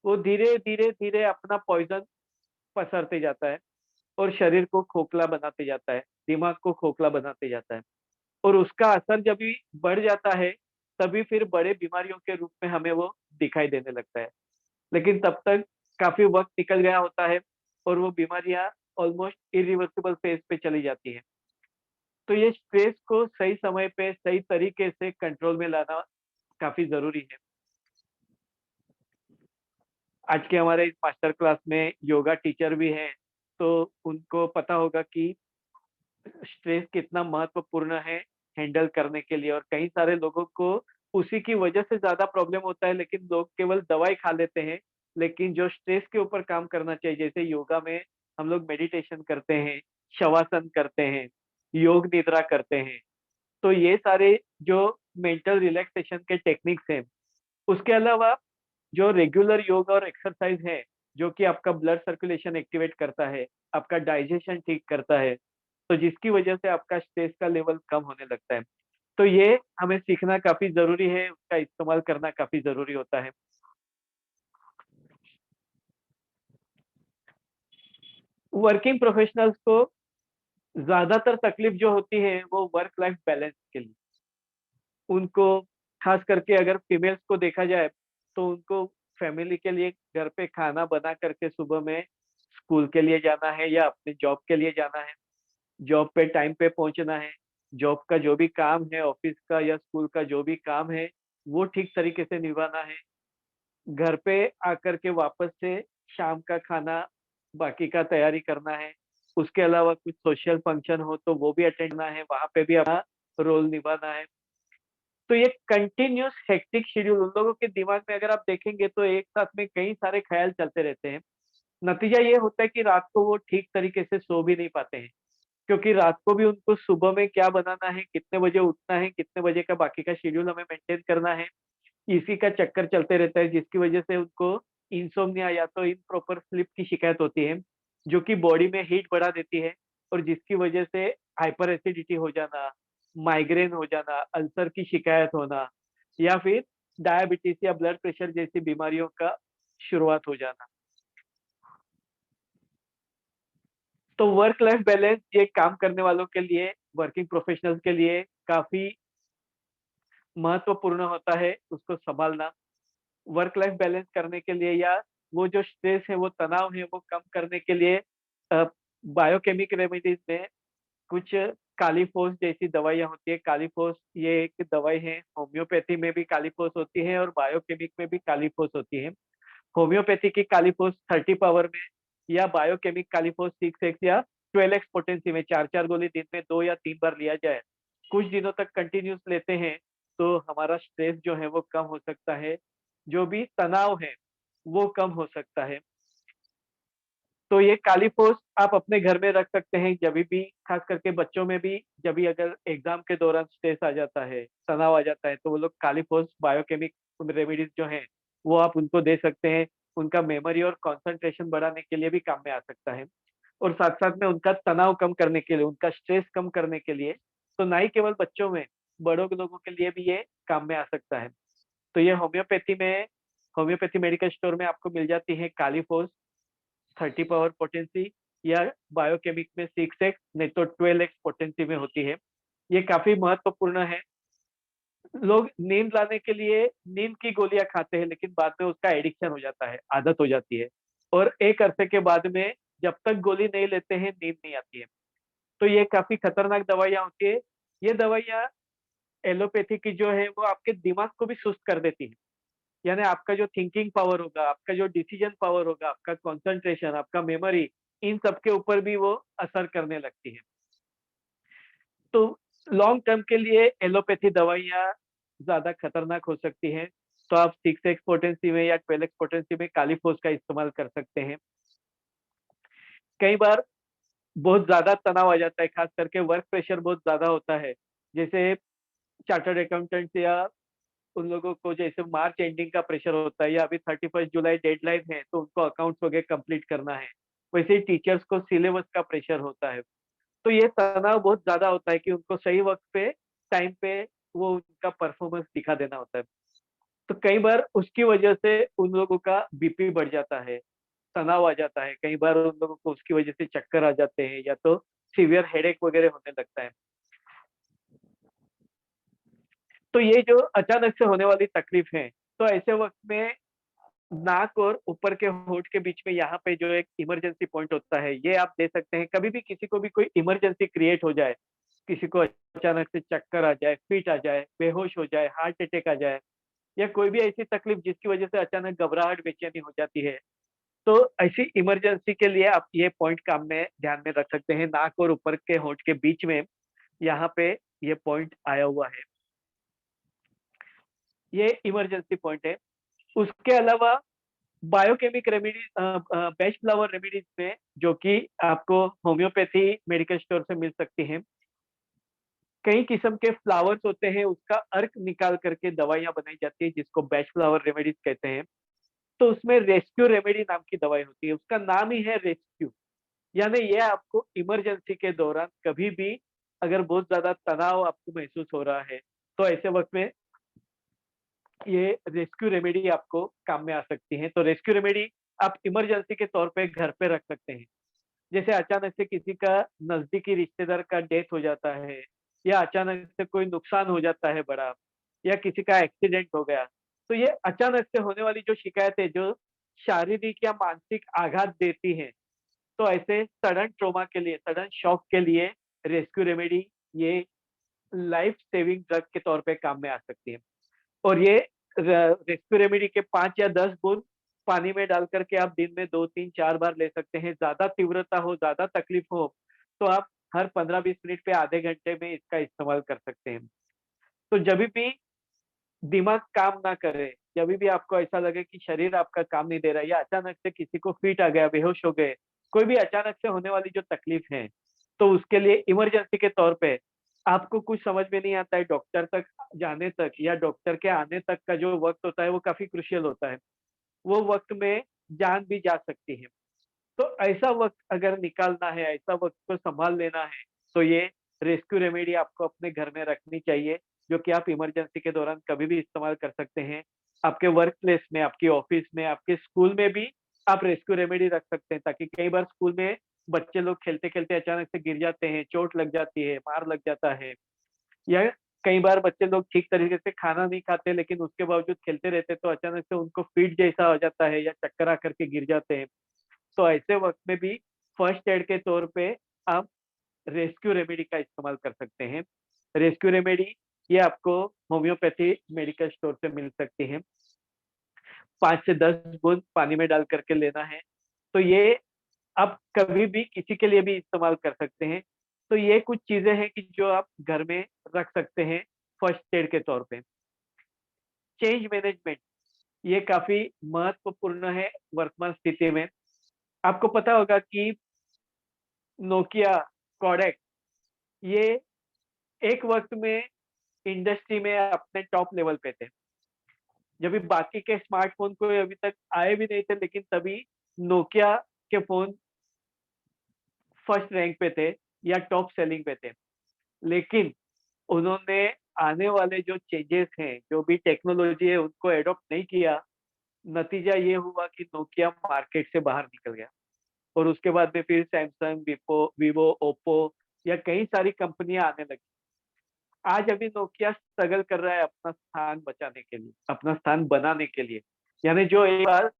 वो धीरे-धीरे अपना पॉइज़न पसरते जाता है और शरीर को खोखला बनाते जाता है, दिमाग को खोखला बनाते जाता है। और उसका असर जब भी बढ़ जाता है, तभी फिर बड़े बीमारियों के रूप में हमें वो दिखाई देने लगता है। लेकिन तब तक काफ़ी वक़्त निकल गया होता है और वो बीमारियाँ ऑलमोस्ट इरिवर्सिबल फ़ेज़ पे चली जाती हैं। तो ये स्ट्रेस को सही समय पे, सही तरीके से कंट्रोल में लाना काफ़ी ज़रूरी है। आज के हमारे इस मास्टर क्लास में योगा टीचर भी हैं, तो उनको पता होगा कि स्ट्रेस कितना महत्वपूर्ण है हैंडल करने के लिए और कई सारे लोगों को उसी की वजह से ज़्यादा प्रॉब्लम होता है, लेकिन लोग केवल दवाई खा लेते हैं। लेकिन जो स्ट्रेस के ऊपर काम करना चाहिए, जैसे योगा में हम लोग मेडिटेशन करते हैं, शवासन करते हैं, योग निद्रा करते हैं। तो ये सारे जो मेंटल रिलैक्सेशन के टेक्निक्स हैं, उसके अलावा जो रेगुलर योग और एक्सरसाइज है, जो कि आपका ब्लड सर्कुलेशन एक्टिवेट करता है, आपका डाइजेशन ठीक करता है, तो जिसकी वजह से आपका स्ट्रेस का लेवल कम होने लगता है। तो ये हमें सीखना काफ़ी ज़रूरी है, उसका इस्तेमाल करना काफ़ी ज़रूरी होता है। वर्किंग प्रोफेशनल्स को ज़्यादातर तकलीफ जो होती है, वो वर्क लाइफ बैलेंस के लिए। उनको खास करके अगर फीमेल्स को देखा जाए, तो उनको फैमिली के लिए घर पे खाना बना करके सुबह में स्कूल के लिए जाना है या अपने जॉब के लिए जाना है। जॉब पे टाइम पे पहुँचना है। जॉब का जो भी काम है, ऑफ़िस का या स्कूल का जो भी काम है, वो ठीक तरीके से निभाना है। घर पे आकर के वापस से शाम का खाना बाकी का तैयारी करना है। उसके अलावा कुछ सोशल फंक्शन हो तो वो भी अटेंड करना है, वहाँ पे भी अपना रोल निभाना है। तो ये कंटिन्यूअस हेक्टिक शेड्यूल उन लोगों के दिमाग में अगर आप देखेंगे तो एक साथ में कई सारे ख़्याल चलते रहते हैं। नतीजा ये होता है कि रात को वो ठीक तरीके से सो भी नहीं पाते हैं। क्योंकि रात को भी उनको सुबह में क्या बनाना है, कितने बजे उठना है, कितने बजे का बाकी का शेड्यूल हमें मेंटेन करना है, इसी का चक्कर चलते रहता है जिसकी वजह से उनको इनसोम्निया या तो इम्प्रॉपर स्लीप की शिकायत होती है, जो कि बॉडी में हीट बढ़ा देती है और जिसकी वजह से हाइपर एसिडिटी हो जाना, माइग्रेन हो जाना, अल्सर की शिकायत होना या फिर डायबिटीज़ या ब्लड प्रेशर जैसी बीमारियों का शुरुआत हो जाना। तो वर्क लाइफ बैलेंस ये काम करने वालों के लिए, वर्किंग प्रोफेशनल्स के लिए काफ़ी महत्वपूर्ण होता है उसको सँभालना। वर्क लाइफ बैलेंस करने के लिए या वो जो स्ट्रेस है, वो तनाव है, वो कम करने के लिए अ, बायोकेमिक रेमेडीज़ में कुछ कालीफोस जैसी दवाइयाँ होती है। कालीफोस ये एक दवाई है, होम्योपैथी में भी कालीफोस होती है और बायोकेमिक में भी कालीफोस होती है। होम्योपैथी की कालीफोस 30 पावर में या बायोकेमिक कालीफोस 6x या 12x पोटेंसी में 4-4 गोली दिन में 2 या 3 बार लिया जाए, कुछ दिनों तक कंटिन्यूस लेते हैं, तो हमारा स्ट्रेस जो है वो कम हो सकता है, जो भी तनाव है वो कम हो सकता है। तो ये काली पोस्ट आप अपने घर में रख सकते हैं जभी भी, खास करके बच्चों में भी, जब भी अगर एग्जाम के दौरान स्ट्रेस आ जाता है, तनाव आ जाता है, तो वो लोग काली पोस्ट बायोकेमिक रेमेडीज जो हैं वो आप उनको दे सकते हैं। उनका मेमोरी और कंसंट्रेशन बढ़ाने के लिए भी काम में आ सकता है, और साथ साथ में उनका तनाव कम करने के लिए, उनका स्ट्रेस कम करने के लिए, तो ना ही केवल बच्चों में, बड़ों के लोगों के लिए भी ये काम में आ सकता है। तो ये होम्योपैथी मेडिकल स्टोर में आपको मिल जाती है काली पोस्ट 30 पावर पोटेंसी, या बायोकेमिक में 6x नहीं तो 12x पोटेंसी में होती है। ये काफी महत्वपूर्ण है। लोग नींद लाने के लिए नींद की गोलियां खाते हैं, लेकिन बाद में उसका एडिक्शन हो जाता है, आदत हो जाती है, और एक अरसे के बाद में जब तक गोली नहीं लेते हैं नींद नहीं आती है। तो ये काफी खतरनाक दवाइयां होती है। ये दवाइयां एलोपैथी की जो है वो आपके दिमाग को भी सुस्त कर देती है, यानी आपका जो थिंकिंग पावर होगा, आपका जो डिसीजन पावर होगा, आपका कंसंट्रेशन, आपका मेमोरी, इन सब के ऊपर भी वो असर करने लगती है। तो लॉन्ग टर्म के लिए एलोपैथी दवाइयाँ ज्यादा खतरनाक हो सकती हैं। तो आप 6x पोटेंसी में या 12x पोटेंसी में कालीफोस का इस्तेमाल कर सकते हैं। कई बार बहुत ज्यादा तनाव आ जाता है, खास करके वर्क प्रेशर बहुत ज्यादा होता है, जैसे चार्टर्ड अकाउंटेंट्स या उन लोगों को जैसे मार्च एंडिंग का प्रेशर होता है, या अभी 31 जुलाई डेडलाइन है तो उनको अकाउंट्स वगैरह कंप्लीट करना है। वैसे ही टीचर्स को सिलेबस का प्रेशर होता है। तो ये तनाव बहुत ज्यादा होता है कि उनको सही वक्त पे, टाइम पे वो उनका परफॉर्मेंस दिखा देना होता है। तो कई बार उसकी वजह से उन लोगों का बीपी बढ़ जाता है, तनाव आ जाता है, कई बार उन लोगों को उसकी वजह से चक्कर आ जाते हैं, या तो सीवियर हेडेक वगैरह होने लगता है। तो ये जो अचानक से होने वाली तकलीफ है, तो ऐसे वक्त में नाक और ऊपर के होंठ के बीच में यहाँ पे जो एक इमरजेंसी पॉइंट होता है, ये आप दे सकते हैं। कभी भी किसी को भी कोई इमरजेंसी क्रिएट हो जाए, किसी को अचानक से चक्कर आ जाए, फिट आ जाए, बेहोश हो जाए, हार्ट अटैक आ जाए, या कोई भी ऐसी तकलीफ जिसकी वजह से अचानक घबराहट, बेचैनी हो जाती है, तो ऐसी इमरजेंसी के लिए आप ये पॉइंट काम में ध्यान में रख सकते हैं। नाक और ऊपर के होंठ के बीच में यहाँ पे ये पॉइंट आया हुआ है, ये इमरजेंसी पॉइंट है। उसके अलावा biochemic remedies, best flower remedies में, जो कि आपको होम्योपैथी मेडिकल स्टोर से मिल सकती हैं, कई किस्म के फ्लावर्स होते हैं, उसका अर्क निकाल करके दवाइयां बनाई जाती है, जिसको बेस्ट फ्लावर रेमेडीज कहते हैं। तो उसमें रेस्क्यू रेमेडी नाम की दवाई होती है, उसका नाम ही है रेस्क्यू, यानी ये आपको इमरजेंसी के दौरान कभी भी अगर बहुत ज्यादा तनाव आपको महसूस हो रहा है, तो ऐसे वक्त में ये रेस्क्यू रेमेडी आपको काम में आ सकती है। तो रेस्क्यू रेमेडी आप इमरजेंसी के तौर पे घर पे रख सकते हैं। जैसे अचानक से किसी का नजदीकी रिश्तेदार का डेथ हो जाता है, या अचानक से कोई नुकसान हो जाता है बड़ा, या किसी का एक्सीडेंट हो गया, तो ये अचानक से होने वाली जो शिकायत है, जो शारीरिक या मानसिक आघात देती है, तो ऐसे सडन ट्रोमा के लिए, सडन शॉक के लिए रेस्क्यू रेमेडी ये लाइफ सेविंग ड्रग के तौर पे काम में आ सकती है। और ये रेस्क्यू रेमेडी के 5 या 10 बूंद पानी में डाल करके आप दिन में 2, 3, 4 बार ले सकते हैं। ज्यादा तीव्रता हो, ज्यादा तकलीफ हो, तो आप हर 15-20 मिनट पे आधे घंटे में इसका इस्तेमाल कर सकते हैं। तो जब भी दिमाग काम ना करे, जब भी आपको ऐसा लगे कि शरीर आपका काम नहीं दे रहा है, या अचानक से किसी को फिट आ गया, बेहोश हो गए, कोई भी अचानक से होने वाली जो तकलीफ है, तो उसके लिए इमरजेंसी के तौर पे आपको कुछ समझ में नहीं आता है, डॉक्टर तक जाने तक या डॉक्टर के आने तक का जो वक्त होता है वो काफी क्रुशियल होता है। वो वक्त में जान भी जा सकती है। तो ऐसा वक्त अगर निकालना है, ऐसा वक्त को संभाल लेना है, तो ये रेस्क्यू रेमेडी आपको अपने घर में रखनी चाहिए, जो कि आप इमरजेंसी के दौरान कभी भी इस्तेमाल कर सकते हैं। आपके वर्क प्लेस में, आपकी ऑफिस में, आपके स्कूल में भी आप रेस्क्यू रेमेडी रख सकते हैं, ताकि कई बार स्कूल में बच्चे लोग खेलते खेलते अचानक से गिर जाते हैं, चोट लग जाती है, मार लग जाता है, या कई बार बच्चे लोग ठीक तरीके से खाना नहीं खाते लेकिन उसके बावजूद खेलते रहते, तो अचानक से उनको फिट जैसा हो जाता है, या चक्कर आकर के गिर जाते हैं। तो ऐसे वक्त में भी फर्स्ट एड के तौर पे आप रेस्क्यू रेमेडी का इस्तेमाल कर सकते हैं। रेस्क्यू रेमेडी ये आपको होम्योपैथी मेडिकल स्टोर से मिल सकती है। 5 से 10 बूंद पानी में डाल करके लेना है। तो ये आप कभी भी किसी के लिए भी इस्तेमाल कर सकते हैं। तो ये कुछ चीजें हैं कि जो आप घर में रख सकते हैं फर्स्ट एड के तौर पे। चेंज मैनेजमेंट, ये काफी महत्वपूर्ण है वर्तमान स्थिति में। आपको पता होगा कि नोकिया, कोडेक, ये एक वक्त में इंडस्ट्री में अपने टॉप लेवल पे थे। जब भी बाकी के स्मार्टफोन कोई अभी तक आए भी नहीं थे, लेकिन तभी नोकिया के फोन फर्स्ट रैंक पे थे या टॉप सेलिंग पे थे। लेकिन उन्होंने आने वाले जो चेंजेस हैं, जो भी टेक्नोलॉजी है, उनको एडॉप्ट नहीं किया। नतीजा ये हुआ कि नोकिया मार्केट से बाहर निकल गया और उसके बाद में फिर सैमसंग, वीवो, ओप्पो या कई सारी कंपनियां आने लगी। आज अभी नोकिया स्ट्रगल कर रहा है अपना स्थान बचाने के लिए, अपना स्थान बनाने के लिए। यानी जो एक बार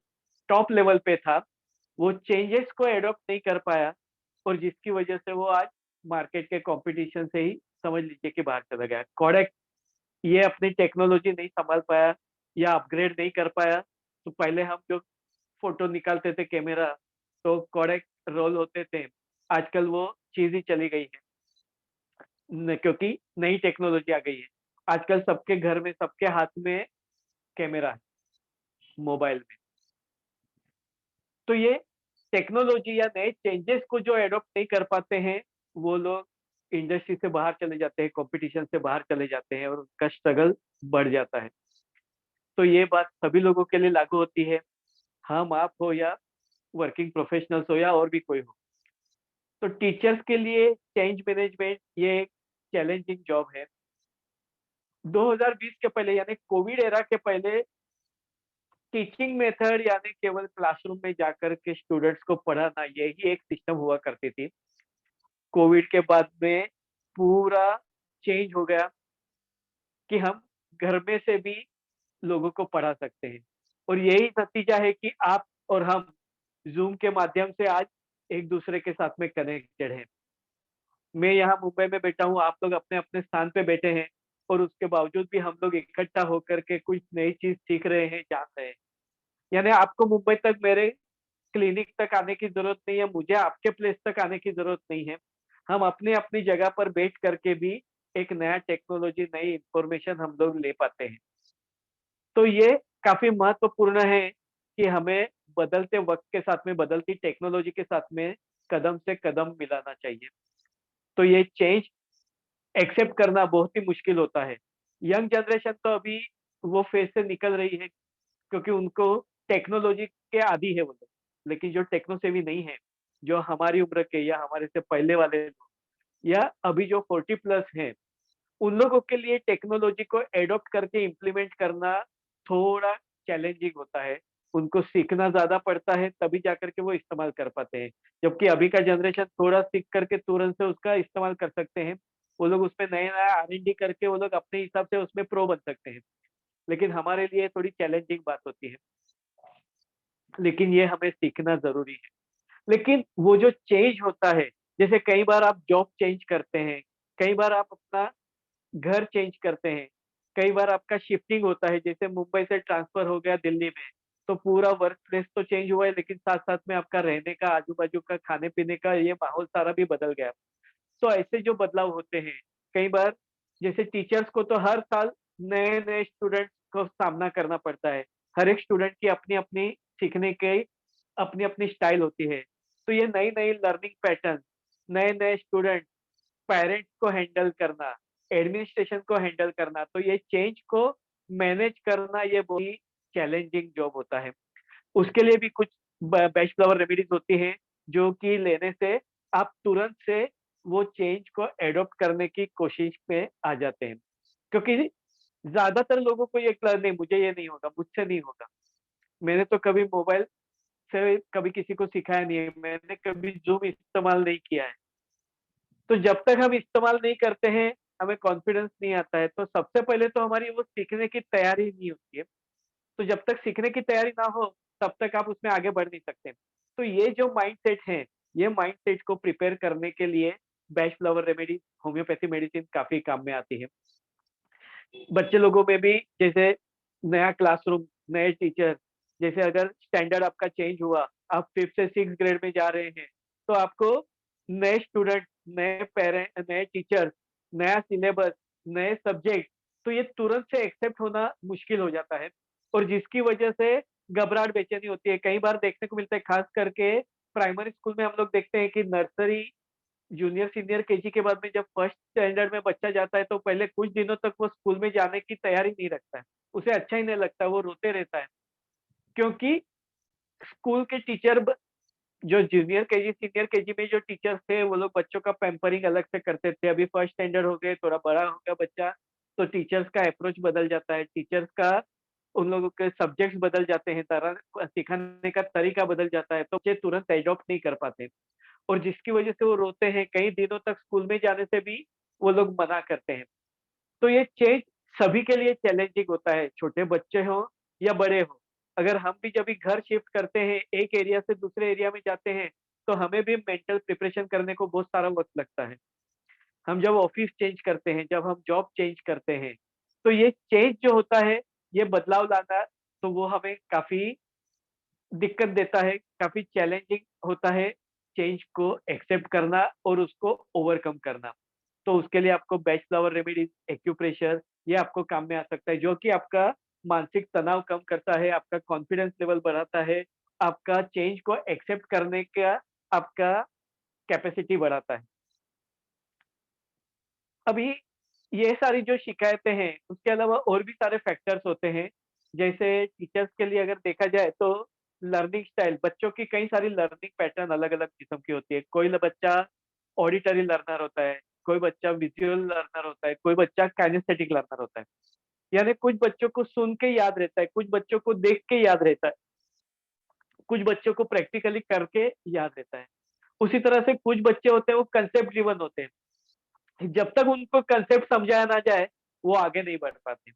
टॉप लेवल पे था, वो चेंजेस को एडॉप्ट नहीं कर पाया और जिसकी वजह से वो आज मार्केट के कंपटीशन से ही समझ लीजिए कि बाहर चला गया। कोडेक ये अपनी टेक्नोलॉजी नहीं संभाल पाया या अपग्रेड नहीं कर पाया। तो पहले हम जो फोटो निकालते थे कैमरा, तो कोडेक रोल होते थे। आजकल वो चीज ही चली गई है, क्योंकि नई टेक्नोलॉजी आ गई है। आजकल सबके घर में, सबके हाथ में कैमरा है, मोबाइल में। तो ये टेक्नोलॉजी या नए चेंजेस को जो एडॉप्ट नहीं कर पाते हैं, वो लोग इंडस्ट्री से बाहर चले जाते हैं, कंपटीशन से बाहर चले जाते हैं और उनका स्ट्रगल बढ़ जाता है। तो ये बात सभी लोगों के लिए लागू होती है, हम आप हो या वर्किंग प्रोफेशनल्स हो या और भी कोई हो। तो टीचर्स के लिए चेंज मैनेजमेंट ये एक चैलेंजिंग जॉब है। 2020 के पहले यानी कोविड एरा के पहले टीचिंग मेथड यानी केवल क्लासरूम में जाकर के स्टूडेंट्स को पढ़ाना, यही एक सिस्टम हुआ करती थी। कोविड के बाद में पूरा चेंज हो गया कि हम घर में से भी लोगों को पढ़ा सकते हैं। और यही नतीजा है कि आप और हम जूम के माध्यम से आज एक दूसरे के साथ में कनेक्टेड हैं। मैं यहाँ मुंबई में बैठा हूँ, आप लोग अपने अपने स्थान पे बैठे हैं, और उसके बावजूद भी हम लोग इकट्ठा होकर के कुछ नई चीज सीख रहे हैं, जान रहे हैं। यानी आपको मुंबई तक, मेरे क्लिनिक तक आने की जरूरत नहीं है, मुझे आपके प्लेस तक आने की जरूरत नहीं है। हम अपनी अपनी जगह पर बैठ करके भी एक नया टेक्नोलॉजी, नई इंफॉर्मेशन हम लोग ले पाते हैं। तो ये काफी महत्वपूर्ण है कि हमें बदलते वक्त के साथ में, बदलती टेक्नोलॉजी के साथ में कदम से कदम मिलाना चाहिए। तो ये चेंज एक्सेप्ट करना बहुत ही मुश्किल होता है। यंग जनरेशन तो अभी वो फेज से निकल रही है, क्योंकि उनको टेक्नोलॉजी के आदी है वो लोग। लेकिन जो टेक्नो सेवी नहीं है, जो हमारी उम्र के या हमारे से पहले वाले लोग, या अभी जो 40+ हैं, उन लोगों के लिए टेक्नोलॉजी को एडॉप्ट करके इम्प्लीमेंट करना थोड़ा चैलेंजिंग होता है। उनको सीखना ज्यादा पड़ता है, तभी जाकर के वो इस्तेमाल कर पाते हैं। जबकि अभी का जनरेशन थोड़ा सीख करके तुरंत से उसका इस्तेमाल कर सकते हैं। वो लोग उसमें नया नया R&D करके वो लोग अपने हिसाब से उसमें प्रो बन सकते हैं। लेकिन हमारे लिए थोड़ी चैलेंजिंग बात होती है। लेकिन ये हमें सीखना जरूरी है। लेकिन वो जो चेंज होता है, जैसे कई बार आप जॉब चेंज करते हैं, कई बार आप अपना घर चेंज करते हैं, कई बार आपका शिफ्टिंग होता है, जैसे मुंबई से ट्रांसफर हो गया दिल्ली में, तो पूरा वर्क प्लेस तो चेंज हुआ है, लेकिन साथ साथ में आपका रहने का, आजू बाजू का खाने पीने का ये माहौल सारा भी बदल गया। तो ऐसे जो बदलाव होते हैं, कई बार जैसे टीचर्स को तो हर साल नए नए स्टूडेंट्स को सामना करना पड़ता है। हर एक स्टूडेंट की अपनी अपनी सीखने की अपनी अपनी स्टाइल होती है। तो ये नई नई लर्निंग पैटर्न, नए नए स्टूडेंट, पेरेंट्स को हैंडल करना, एडमिनिस्ट्रेशन को हैंडल करना, तो ये चेंज को मैनेज करना ये बहुत ही चैलेंजिंग जॉब होता है। उसके लिए भी कुछ बेस्ट फ्लावर रेमेडीज होती हैं, जो कि लेने से आप तुरंत से वो चेंज को एडॉप्ट करने की कोशिश में आ जाते हैं। क्योंकि ज्यादातर लोगों को ये नहीं, मुझे ये नहीं होगा, मुझसे नहीं होगा। मैंने तो कभी मोबाइल से कभी किसी को सिखाया नहीं है, मैंने कभी जूम इस्तेमाल नहीं किया है। तो जब तक हम इस्तेमाल नहीं करते हैं, हमें कॉन्फिडेंस नहीं आता है। तो सबसे पहले तो हमारी वो सीखने की तैयारी नहीं होती है। तो जब तक सीखने की तैयारी ना हो, तब तक आप उसमें आगे बढ़ नहीं सकते। तो ये जो माइंडसेट है, ये माइंडसेट को प्रिपेयर करने के लिए best flower remedy, homeopathy medicine काफी काम में आती है। बच्चे लोगों में भी, जैसे नया क्लासरूम, नए टीचर, जैसे अगर स्टैंडर्ड आपका चेंज हुआ, आप 5th से 6th ग्रेड में जा रहे हैं, तो आपको नए स्टूडेंट, नए पेरेंट, नए टीचर, नया सिलेबस, नए सब्जेक्ट, तो ये तुरंत से एक्सेप्ट होना मुश्किल हो जाता है और जिसकी वजह से घबराहट, बेचैनी होती है। कई बार देखने को मिलता है, खास करके प्राइमरी स्कूल में हम लोग देखते हैं कि नर्सरी, जूनियर, सीनियर केजी के बाद में जब फर्स्ट स्टैंडर्ड में बच्चा जाता है, तो पहले कुछ दिनों तक वो स्कूल में जाने की तैयारी नहीं रखता है। उसे अच्छा ही नहीं लगता, वो रोते रहता है। क्योंकि स्कूल के टीचर जो जूनियर केजी, सीनियर केजी में जो टीचर्स थे, वो लोग बच्चों का पैम्परिंग अलग से करते थे। अभी फर्स्ट स्टैंडर्ड हो गए, थोड़ा बड़ा हो गया बच्चा, तो टीचर्स का अप्रोच बदल जाता है, टीचर्स का, उन लोगों के सब्जेक्ट्स बदल जाते हैं, तरह सिखाने का तरीका बदल जाता है, तो बच्चे तुरंत एडॉप्ट नहीं कर पाते और जिसकी वजह से वो रोते हैं। कई दिनों तक स्कूल में जाने से भी वो लोग मना करते हैं। तो ये चेंज सभी के लिए चैलेंजिंग होता है, छोटे बच्चे हों या बड़े हों। अगर हम भी जब भी घर शिफ्ट करते हैं, एक एरिया से दूसरे एरिया में जाते हैं, तो हमें भी मेंटल प्रिपरेशन करने को बहुत सारा वक़्त लगता है। हम जब ऑफ़िस चेंज करते हैं, जब हम जॉब चेंज करते हैं, तो ये चेंज जो होता है, ये बदलाव लाना, तो वो हमें काफ़ी दिक्कत देता है, काफ़ी चैलेंजिंग होता है चेंज को एक्सेप्ट करना और उसको ओवरकम करना। तो उसके लिए आपको बेस्ट फ्लावर रेमेडीज़, एक्यूप्रेशर, ये आपको काम में आ सकता है, जो कि आपका मानसिक तनाव कम करता है, आपका कॉन्फिडेंस लेवल बढ़ाता है, आपका चेंज को एक्सेप्ट करने का आपका कैपेसिटी बढ़ाता है। अभी ये सारी जो शिकायतें हैं, उसके अलावा और भी सारे फैक्टर्स होते हैं। जैसे टीचर्स के लिए अगर देखा जाए तो लर्निंग स्टाइल, बच्चों की कई सारी लर्निंग पैटर्न अलग-अलग किस्म की होती है। कोई ल बच्चा ऑडिटरी लर्नर होता है, कोई बच्चा विजुअल लर्नर होता है, कोई बच्चा काइनेस्थेटिक लर्नर होता है। यानी कुछ बच्चों को सुन के याद रहता है, कुछ बच्चों को देख के याद रहता है, कुछ बच्चों को प्रैक्टिकली करके याद रहता है। उसी तरह से कुछ बच्चे होते हैं, वो कंसेप्ट ड्रिवन होते हैं। जब तक उनको कंसेप्ट समझाया ना जाए, वो आगे नहीं बढ़ पाते।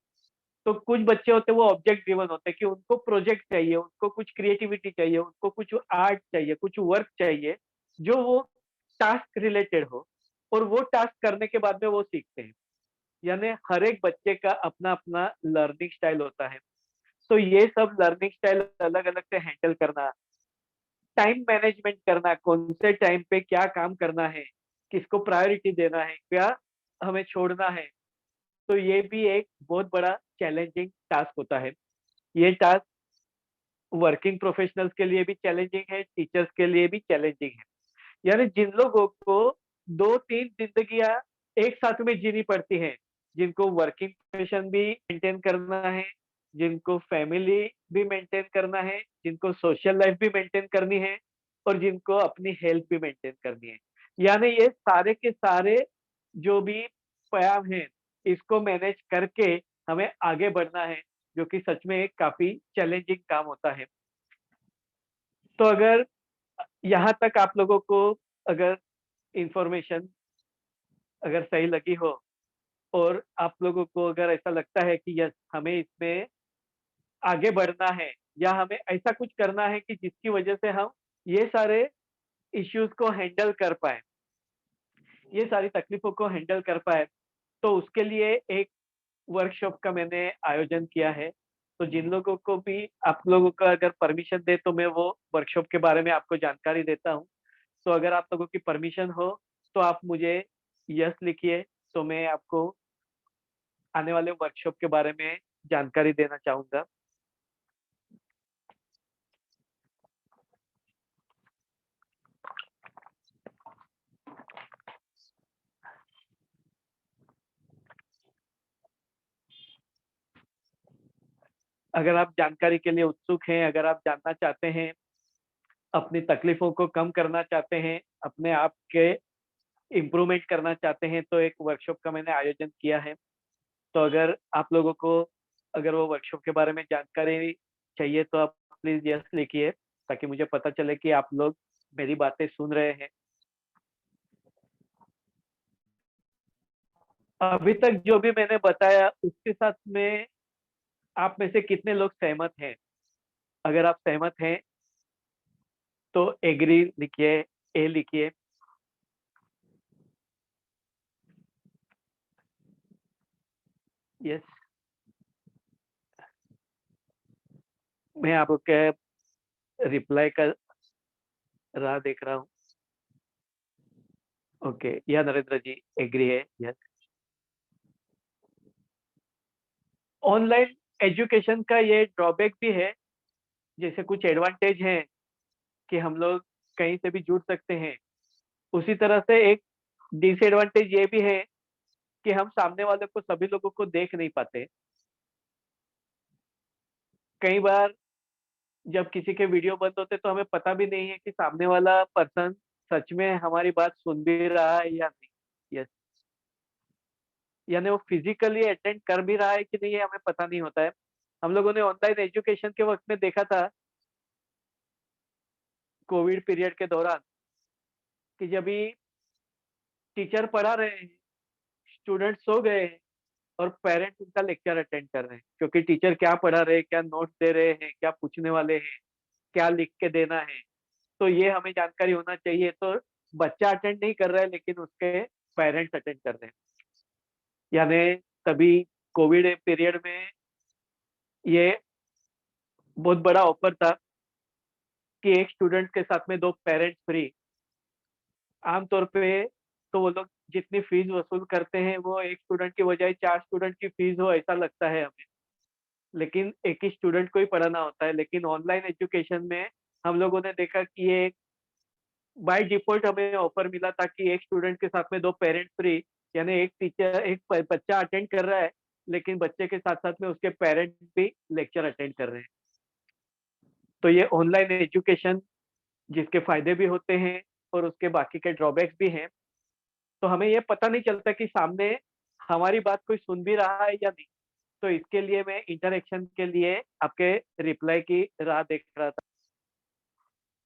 तो कुछ बच्चे होते हैं, वो ऑब्जेक्ट ड्रिवन होते हैं कि उनको प्रोजेक्ट चाहिए, उनको कुछ क्रिएटिविटी चाहिए, उनको कुछ आर्ट चाहिए, कुछ वर्क चाहिए, जो वो टास्क रिलेटेड हो और वो टास्क करने के बाद में वो सीखते हैं। यानी हर एक बच्चे का अपना-अपना लर्निंग स्टाइल होता है। तो ये सब लर्निंग स्टाइल अलग-अलग से हैंडल करना, टाइम मैनेजमेंट करना, कौन से टाइम पे क्या काम करना है, किसको प्रायोरिटी देना है, क्या हमें छोड़ना है, तो ये भी एक बहुत बड़ा चैलेंजिंग टास्क होता है। ये टास्क वर्किंग प्रोफेशनल्स के लिए भी चैलेंजिंग है, टीचर्स के लिए भी चैलेंजिंग है। यानी जिन लोगों को 2-3 ज़िंदगियाँ एक साथ में जीनी पड़ती हैं, जिनको वर्किंग प्रोफेशन भी मेंटेन करना है, जिनको फैमिली भी मेंटेन करना है, जिनको सोशल लाइफ भी मेंटेन करनी है और जिनको अपनी हेल्थ भी मेंटेन करनी है। यानी ये सारे के सारे जो भी व्यायाम हैं, इसको मैनेज करके हमें आगे बढ़ना है, जो कि सच में एक काफ़ी चैलेंजिंग काम होता है। तो अगर यहाँ तक आप लोगों को अगर इन्फॉर्मेशन अगर सही लगी हो और आप लोगों को अगर ऐसा लगता है कि यस, हमें इसमें आगे बढ़ना है या हमें ऐसा कुछ करना है कि जिसकी वजह से हम ये सारे इश्यूज को हैंडल कर पाए, ये सारी तकलीफों को हैंडल कर पाए, तो उसके लिए एक वर्कशॉप का मैंने आयोजन किया है। तो जिन लोगों को भी आप लोगों का अगर परमिशन दे, तो मैं वो वर्कशॉप के बारे में आपको जानकारी देता हूँ। तो अगर आप लोगों की परमिशन हो, तो आप मुझे यस लिखिए, तो मैं आपको आने वाले वर्कशॉप के बारे में जानकारी देना चाहूँगा। अगर आप जानकारी के लिए उत्सुक हैं, अगर आप जानना चाहते हैं, अपनी तकलीफ़ों को कम करना चाहते हैं, अपने आप के इम्प्रूवमेंट करना चाहते हैं, तो एक वर्कशॉप का मैंने आयोजन किया है। तो अगर आप लोगों को अगर वो वर्कशॉप के बारे में जानकारी चाहिए, तो आप प्लीज़ यस लिखिए, ताकि मुझे पता चले कि आप लोग मेरी बातें सुन रहे हैं। अभी तक जो भी मैंने बताया, उसके साथ में आप में से कितने लोग सहमत हैं? अगर आप सहमत हैं, तो एग्री लिखिए, ए लिखिए। यस, मैं आपको क्या रिप्लाई का राह देख रहा हूँ। ओके, या नरेंद्र जी एग्री है, यस। ऑनलाइन एजुकेशन का ये ड्रॉबैक भी है, जैसे कुछ एडवांटेज हैं कि हम लोग कहीं से भी जुड़ सकते हैं, उसी तरह से एक डिसएडवांटेज ये भी है कि हम सामने वाले को, सभी लोगों को देख नहीं पाते। कई बार जब किसी के वीडियो बंद होते तो हमें पता भी नहीं है कि सामने वाला पर्सन सच में हमारी बात सुन भी रहा है या नहीं। यस, यानी वो फिजिकली अटेंड कर भी रहा है कि नहीं, ये हमें पता नहीं होता है। हम लोगों ने ऑनलाइन एजुकेशन के वक्त में देखा था, कोविड पीरियड के दौरान, कि जब भी टीचर पढ़ा रहे हैं, स्टूडेंट सो गए हैं और पेरेंट्स उनका लेक्चर अटेंड कर रहे हैं, क्योंकि टीचर क्या पढ़ा रहे हैं, क्या नोट्स दे रहे हैं, क्या पूछने वाले हैं, क्या लिख के देना है, तो ये हमें जानकारी होना चाहिए। तो बच्चा अटेंड नहीं कर रहा है, लेकिन उसके पेरेंट्स अटेंड कर रहे हैं। यानी तभी कोविड पीरियड में ये बहुत बड़ा ऑफर था कि एक स्टूडेंट के साथ में दो पेरेंट्स फ्री। आमतौर पे तो वो लोग जितनी फीस वसूल करते हैं, वो एक स्टूडेंट की बजाय 4 स्टूडेंट की फीस हो, ऐसा लगता है हमें। लेकिन एक ही स्टूडेंट को ही पढ़ाना होता है। लेकिन ऑनलाइन एजुकेशन में हम लोगों ने देखा कि ये बाय डिफॉल्ट हमें ऑफर मिला था कि एक स्टूडेंट के साथ में दो पेरेंट्स फ्री। यानी एक टीचर, एक बच्चा अटेंड कर रहा है, लेकिन बच्चे के साथ साथ में उसके पेरेंट्स भी लेक्चर अटेंड कर रहे हैं। तो ये ऑनलाइन एजुकेशन, जिसके फायदे भी होते हैं और उसके बाकी के ड्रॉबैक्स भी हैं। तो हमें ये पता नहीं चलता कि सामने हमारी बात कोई सुन भी रहा है या नहीं। तो इसके लिए मैं इंटरेक्शन के लिए आपके रिप्लाई की राह देख रहा था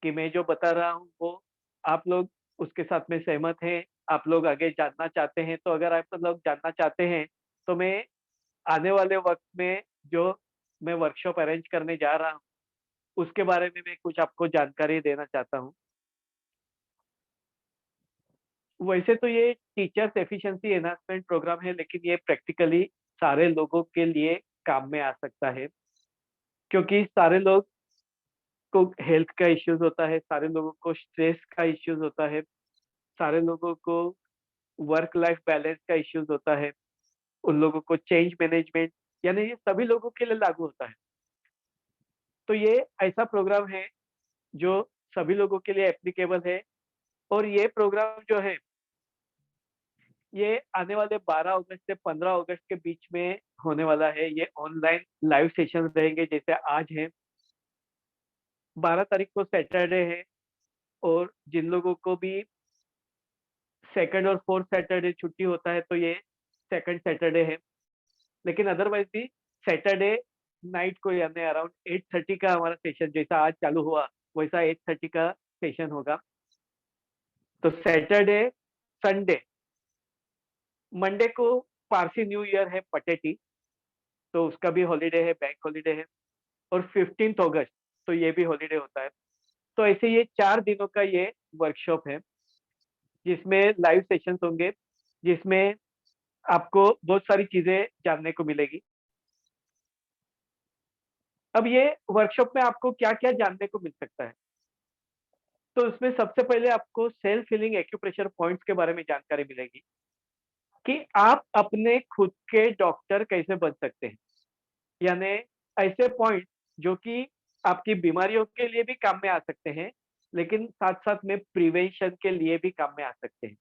कि मैं जो बता रहा हूँ वो आप लोग उसके साथ में सहमत हैं, आप लोग आगे जानना चाहते हैं। तो अगर आप लोग जानना चाहते हैं, तो मैं आने वाले वक्त में जो मैं वर्कशॉप अरेंज करने जा रहा हूँ, उसके बारे में मैं कुछ आपको जानकारी देना चाहता हूँ। वैसे तो ये टीचर्स एफिशिएंसी एनहांसमेंट प्रोग्राम है, लेकिन ये प्रैक्टिकली सारे लोगों के लिए काम में आ सकता है, क्योंकि सारे लोग को हेल्थ का इश्यूज होता है, सारे लोगों को स्ट्रेस का इश्यूज होता है, सारे लोगों को वर्क लाइफ बैलेंस का इश्यूज होता है, उन लोगों को चेंज मैनेजमेंट, यानी ये सभी लोगों के लिए लागू होता है। तो ये ऐसा प्रोग्राम है जो सभी लोगों के लिए एप्लीकेबल है। और ये प्रोग्राम जो है, ये आने वाले 12 अगस्त से 15 अगस्त के बीच में होने वाला है। ये ऑनलाइन लाइव सेशन रहेंगे, जैसे आज है 12 तारीख को सैटरडे है। और जिन लोगों को भी सेकंड और फोर्थ सैटरडे छुट्टी होता है, तो ये सेकंड सैटरडे है। लेकिन अदरवाइज भी सैटरडे नाइट को, यानी अराउंड 8:30 का हमारा सेशन, जैसा आज चालू हुआ वैसा 8:30 का सेशन होगा। तो सैटरडे, संडे, मंडे को पारसी न्यू ईयर है, पटेटी, तो उसका भी हॉलीडे है, बैंक हॉलीडे है। और 15 अगस्त तो ये भी हॉलीडे होता है। तो ऐसे ये 4 दिनों का ये वर्कशॉप है, जिसमें लाइव सेशंस होंगे, जिसमें आपको बहुत सारी चीजें जानने को मिलेगी। अब ये वर्कशॉप में आपको क्या क्या जानने को मिल सकता है, तो उसमें सबसे पहले आपको सेल्फ हीलिंग एक्यूप्रेशर पॉइंट्स के बारे में जानकारी मिलेगी कि आप अपने खुद के डॉक्टर कैसे बन सकते हैं। यानी ऐसे पॉइंट जो कि आपकी बीमारियों के लिए भी काम में आ सकते हैं, लेकिन साथ साथ में प्रिवेंशन के लिए भी काम में आ सकते हैं।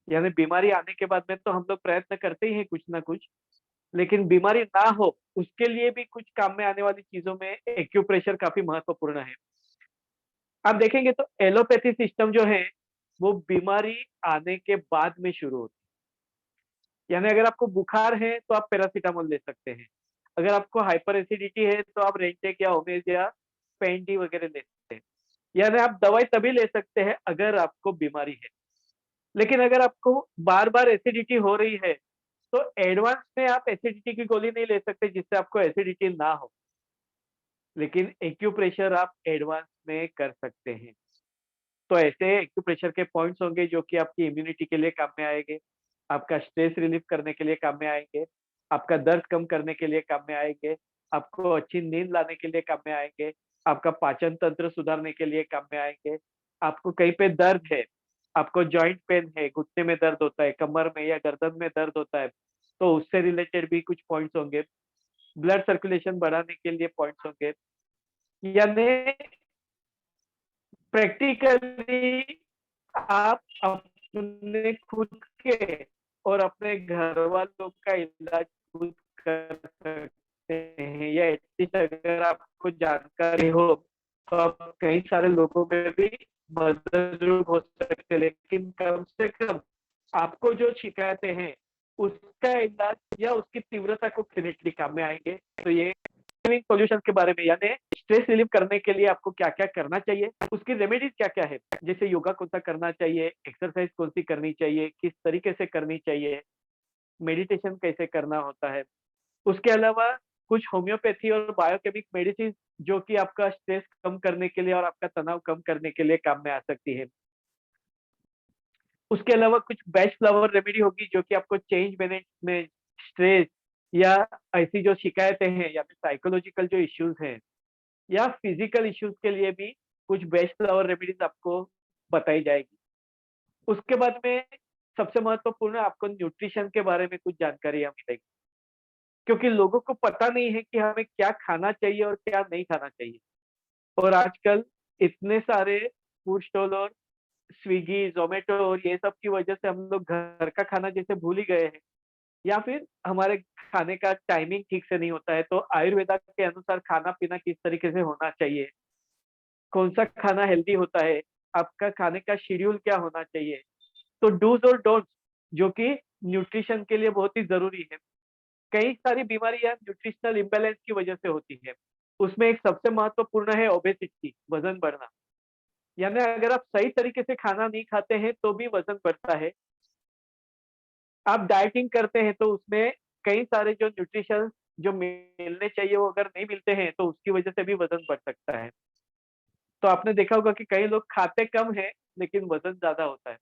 यानी बीमारी आने के बाद में तो हम लोग प्रयत्न करते ही हैं कुछ ना कुछ, लेकिन बीमारी ना हो उसके लिए भी कुछ काम में आने वाली चीजों में एक्यूप्रेशर काफी महत्वपूर्ण है। आप देखेंगे तो एलोपैथी सिस्टम जो है, वो बीमारी आने के बाद में शुरू होती है। यानी अगर आपको बुखार है तो आप पैरासीटामोल ले सकते हैं। अगर आपको हाइपर एसिडिटी है तो आप रेंटेक या ओमेज या पेंडी वगैरह ले सकते हैं। यानी आप दवाई तभी ले सकते हैं अगर आपको बीमारी है। लेकिन अगर आपको बार बार एसिडिटी हो रही है, तो एडवांस में आप एसिडिटी की गोली नहीं ले सकते जिससे आपको एसिडिटी ना हो। लेकिन एक्यूप्रेशर आप एडवांस में कर सकते हैं। तो ऐसे एक्यूप्रेशर के पॉइंट्स होंगे जो कि आपकी इम्यूनिटी के लिए काम में आएंगे, आपका स्ट्रेस रिलीफ करने के लिए काम में आएंगे, आपका दर्द कम करने के लिए काम में आएंगे, आपको अच्छी नींद लाने के लिए काम में आएंगे, आपका पाचन तंत्र सुधारने के लिए काम में आएंगे। आपको कहीं पे दर्द है, आपको जॉइंट पेन है, घुटने में दर्द होता है, कमर में या गर्दन में दर्द होता है, तो उससे रिलेटेड भी कुछ पॉइंट्स होंगे। ब्लड सर्कुलेशन बढ़ाने के लिए पॉइंट्स होंगे। यानी प्रैक्टिकली आप अपने खुद के और अपने घर वालों का इलाज खुद कर सकते हैं, या एटलीस्ट अगर आपको जानकारी हो तो आप कई सारे लोगों में भी मदद जरूर हो सकते हैं, लेकिन कम से कम आपको जो शिकायतें हैं उसका इलाज या उसकी तीव्रता को क्लिनिकली काम में आएंगे। तो ये सॉल्यूशन के बारे में, यानी स्ट्रेस रिलीव करने के लिए आपको क्या क्या करना चाहिए, उसकी रेमेडीज क्या क्या है, जैसे योगा कौन सा करना चाहिए, एक्सरसाइज कौन सी करनी चाहिए, किस तरीके से करनी चाहिए, मेडिटेशन कैसे करना होता है। उसके अलावा कुछ होम्योपैथी और बायोकेमिक मेडिसिन जो कि आपका स्ट्रेस कम करने के लिए और आपका तनाव कम करने के लिए काम में आ सकती है। उसके अलावा कुछ बेस्ट फ्लावर रेमेडी होगी जो कि आपको चेंज मैनेजमेंट, स्ट्रेस या ऐसी जो शिकायतें हैं या फिर साइकोलॉजिकल जो इश्यूज हैं या फिजिकल इश्यूज के लिए भी कुछ बेस्ट फ्लावर रेमेडीज आपको बताई जाएगी। उसके बाद में सबसे महत्वपूर्ण आपको न्यूट्रिशन के बारे में कुछ जानकारियां मिलेगी, क्योंकि लोगों को पता नहीं है कि हमें क्या खाना चाहिए और क्या नहीं खाना चाहिए। और आजकल इतने सारे फूड स्टॉल और स्विगी, जोमेटो और ये सब की वजह से हम लोग घर का खाना जैसे भूल ही गए हैं, या फिर हमारे खाने का टाइमिंग ठीक से नहीं होता है। तो आयुर्वेदा के अनुसार खाना पीना किस तरीके से होना चाहिए, कौन सा खाना हेल्दी होता है, आपका खाने का शेड्यूल क्या होना चाहिए, तो डूज और डोंट्स जो कि न्यूट्रिशन के लिए बहुत ही जरूरी है। कई सारी बीमारियां न्यूट्रिशनल इम्बैलेंस की वजह से होती है। उसमें एक सबसे महत्वपूर्ण है ओबेसिटी, वजन बढ़ना। यानी अगर आप सही तरीके से खाना नहीं खाते हैं तो भी वजन बढ़ता है। आप डाइटिंग करते हैं तो उसमें कई सारे जो न्यूट्रिशन जो मिलने चाहिए वो अगर नहीं मिलते हैं तो उसकी वजह से भी वजन बढ़ सकता है। तो आपने देखा होगा कि कई लोग खाते कम है लेकिन वजन ज्यादा होता है।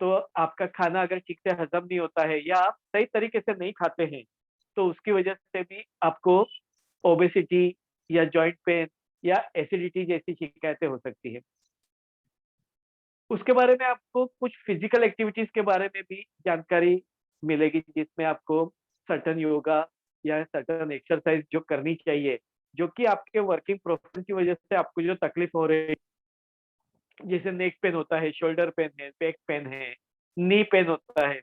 तो आपका खाना अगर ठीक से हजम नहीं होता है या आप सही तरीके से नहीं खाते हैं तो उसकी वजह से भी आपको ओबेसिटी या जॉइंट पेन या एसिडिटी जैसी शिकायतें हो सकती है। उसके बारे में आपको कुछ फिजिकल एक्टिविटीज के बारे में भी जानकारी मिलेगी, जिसमें आपको सर्टन योगा या सर्टन एक्सरसाइज जो करनी चाहिए, जो कि आपके वर्किंग प्रोफेशन की वजह से आपको जो तकलीफ हो रही है, जैसे नेक पेन होता है, शोल्डर पेन है, बैक पेन है, नी पेन होता है,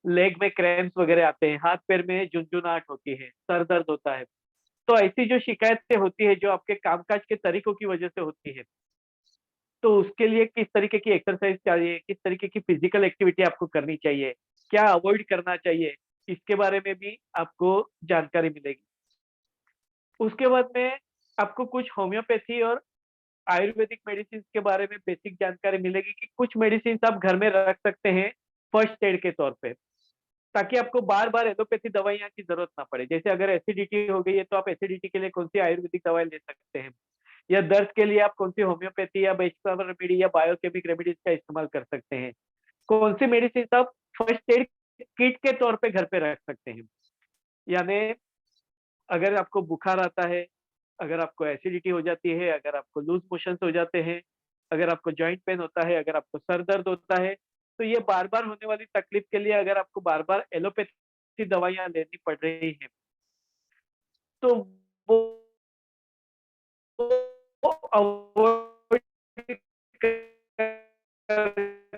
लेग में क्रैम्प्स वगैरह आते हैं, हाथ पैर में झुनझुनाहट होती है, सर दर्द होता है। तो ऐसी जो शिकायतें होती है जो आपके कामकाज के तरीकों की वजह से होती है, तो उसके लिए किस तरीके की एक्सरसाइज चाहिए, किस तरीके की फिजिकल एक्टिविटी आपको करनी चाहिए, क्या अवॉइड करना चाहिए, इसके बारे में भी आपको जानकारी मिलेगी। उसके बाद में आपको कुछ होम्योपैथी और आयुर्वेदिक मेडिसिन के बारे में बेसिक जानकारी मिलेगी कि कुछ मेडिसिन आप घर में रख सकते हैं फर्स्ट एड के तौर पे, ताकि आपको बार बार एलोपैथी दवाइयाँ की जरूरत ना पड़े। जैसे अगर एसिडिटी हो गई है तो आप एसिडिटी के लिए कौन सी आयुर्वेदिक दवाई ले सकते हैं, या दर्द के लिए आप कौन सी होम्योपैथी या बेस्ट रेमेडी या बायोकेमिक रेमेडीज का इस्तेमाल कर सकते हैं, कौन सी मेडिसिन आप फर्स्ट एड किट के तौर पे घर पे रख सकते हैं। यानी अगर आपको बुखार आता है, अगर आपको एसिडिटी हो जाती है, अगर आपको लूज मोशंस हो जाते हैं, अगर आपको जॉइंट पेन होता है, अगर आपको सर दर्द होता है, तो ये बार बार होने वाली तकलीफ के लिए अगर आपको बार बार एलोपैथी दवाइयाँ लेनी पड़ रही है तो वो अवॉइड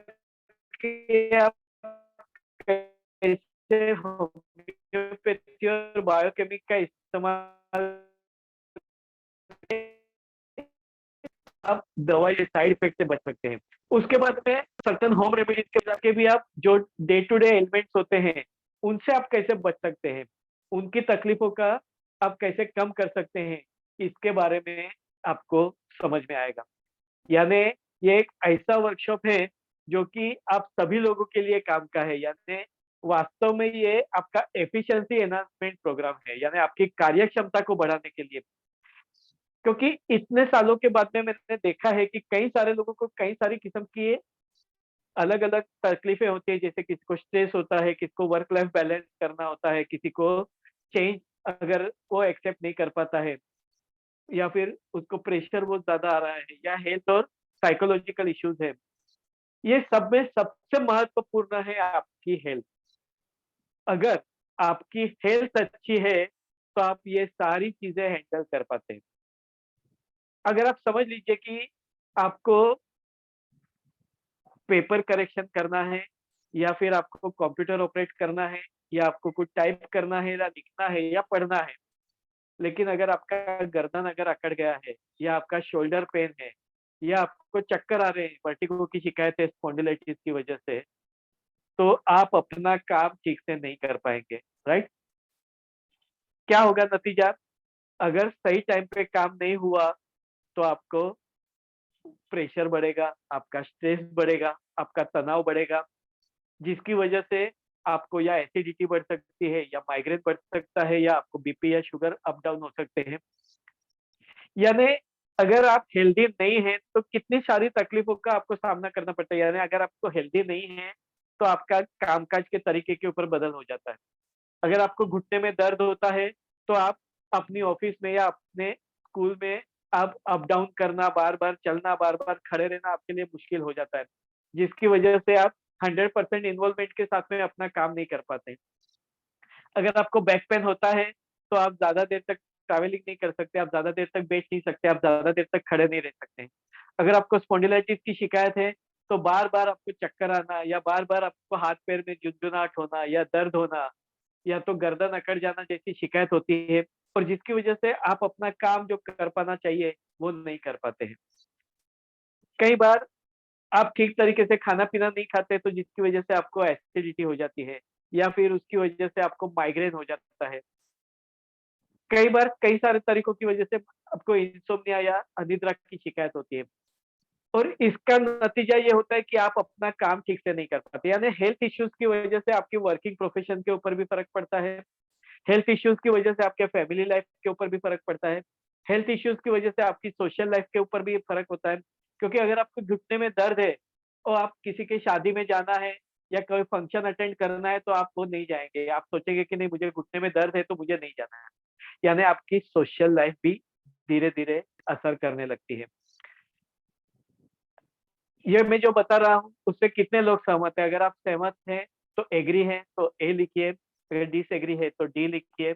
करके आप कैसे होम्योपैथी और बायोकेमिक का इस्तेमाल आप दवाई साइड इफेक्ट से बच सकते हैं। उसके बाद में सर्टन होम रेमेडीज के जाके भी आप जो डे टू डे एलिमेंट्स होते हैं उनसे आप कैसे बच सकते हैं, उनकी तकलीफों का आप कैसे कम कर सकते हैं, इसके बारे में आपको समझ में आएगा। यानी ये एक ऐसा वर्कशॉप है जो कि आप सभी लोगों के लिए काम का है। यानी वास्तव में ये आपका एफिशिएंसी एनहांसमेंट प्रोग्राम है, यानी आपकी कार्य क्षमता को बढ़ाने के लिए। क्योंकि इतने सालों के बाद में मैंने देखा है कि कई सारे लोगों को कई सारी किस्म की अलग अलग तकलीफें होती है, जैसे किसी को स्ट्रेस होता है, किसी को वर्क लाइफ बैलेंस करना होता है, किसी को चेंज अगर वो एक्सेप्ट नहीं कर पाता है, या फिर उसको प्रेशर बहुत ज्यादा आ रहा है, या हेल्थ और साइकोलॉजिकल इश्यूज है, ये सब में सबसे महत्वपूर्ण है आपकी हेल्थ। अगर आपकी हेल्थ अच्छी है तो आप ये सारी चीजें हैंडल कर पाते हैं। अगर आप समझ लीजिए कि आपको पेपर करेक्शन करना है, या फिर आपको कंप्यूटर ऑपरेट करना है, या आपको कुछ टाइप करना है, या लिखना है, या पढ़ना है, लेकिन अगर आपका गर्दन अगर अकड़ गया है, या आपका शोल्डर पेन है, या आपको चक्कर आ रहे हैं, वर्टिगो की शिकायत है स्पॉन्डिलाइटिस की वजह से, तो आप अपना काम ठीक से नहीं कर पाएंगे। राइट? क्या होगा नतीजा? अगर सही टाइम पे काम नहीं हुआ तो आपको प्रेशर बढ़ेगा, आपका स्ट्रेस बढ़ेगा, आपका तनाव बढ़ेगा, जिसकी वजह से आपको या एसिडिटी बढ़ सकती है, या माइग्रेन बढ़ सकता है, या आपको बीपी या शुगर अप डाउन हो सकते हैं। यानी अगर आप हेल्दी नहीं हैं तो कितनी सारी तकलीफों का आपको सामना करना पड़ता है। यानी अगर आपको हेल्दी नहीं है तो आपका कामकाज के तरीके के ऊपर बदल हो जाता है। अगर आपको घुटने में दर्द होता है तो आप अपनी ऑफिस में या अपने स्कूल में आप अप डाउन करना, बार बार चलना, बार बार खड़े रहना आपके लिए मुश्किल हो जाता है, जिसकी वजह से आप 100% इन्वॉल्वमेंट के साथ में अपना काम नहीं कर पाते। अगर आपको बैक पेन होता है तो आप ज्यादा देर तक ट्रैवलिंग नहीं कर सकते, आप ज्यादा देर तक बैठ नहीं सकते, आप ज्यादा देर तक खड़े नहीं रह सकते। अगर आपको स्पॉन्डिलाइटिस की शिकायत है तो बार बार आपको चक्कर आना, या बार बार आपको हाथ पैर में झुंझुनाहट होना, या दर्द होना, या तो गर्दन अकड़ जाना जैसी शिकायत होती है, और जिसकी वजह से आप अपना काम जो कर पाना चाहिए वो नहीं कर पाते हैं। कई बार आप ठीक तरीके से खाना पीना नहीं खाते तो जिसकी वजह से आपको एसिडिटी हो जाती है, या फिर उसकी वजह से आपको माइग्रेन हो जाता है। कई बार कई सारे तरीकों की वजह से आपको इंसोम्निया या अनिद्रा की शिकायत होती है, और इसका नतीजा ये होता है कि आप अपना काम ठीक से नहीं कर पाते। यानी हेल्थ इश्यूज की वजह से आपकी वर्किंग प्रोफेशन के ऊपर भी फर्क पड़ता है, हेल्थ इश्यूज की वजह से आपके फैमिली लाइफ के ऊपर भी फर्क पड़ता है, हेल्थ इश्यूज की वजह से आपकी सोशल लाइफ के ऊपर भी फर्क होता है। क्योंकि अगर आपको घुटने में दर्द है और आप किसी की शादी में जाना है या कोई फंक्शन अटेंड करना है तो आप वो नहीं जाएंगे, आप सोचेंगे कि नहीं मुझे घुटने में दर्द है तो मुझे नहीं जाना है। यानी आपकी सोशल लाइफ भी धीरे धीरे असर करने लगती है। ये मैं जो बता रहा हूँ उससे कितने लोग सहमत है? अगर आप सहमत हैं तो एग्री है तो ए लिखिए, अगर डिसएग्री है तो डी लिखिए।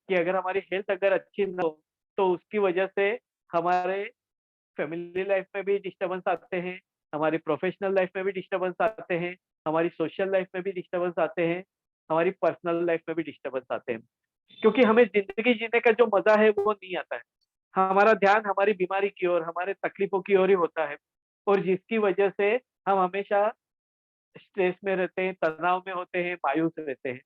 कि अगर हमारी हेल्थ अगर अच्छी ना हो तो उसकी वजह से हमारे फैमिली लाइफ में भी डिस्टर्बेंस आते हैं, हमारी प्रोफेशनल लाइफ में भी डिस्टर्बेंस आते हैं, हमारी सोशल लाइफ में भी डिस्टर्बेंस आते हैं, हमारी पर्सनल लाइफ में भी डिस्टर्बेंस आते हैं। क्योंकि हमें जिंदगी जीने का जो मजा है वो नहीं आता है, हमारा ध्यान हमारी बीमारी की ओर, हमारे तकलीफों की ओर ही होता है, और जिसकी वजह से हम हमेशा स्ट्रेस में रहते हैं, तनाव में होते हैं, मायूस रहते हैं।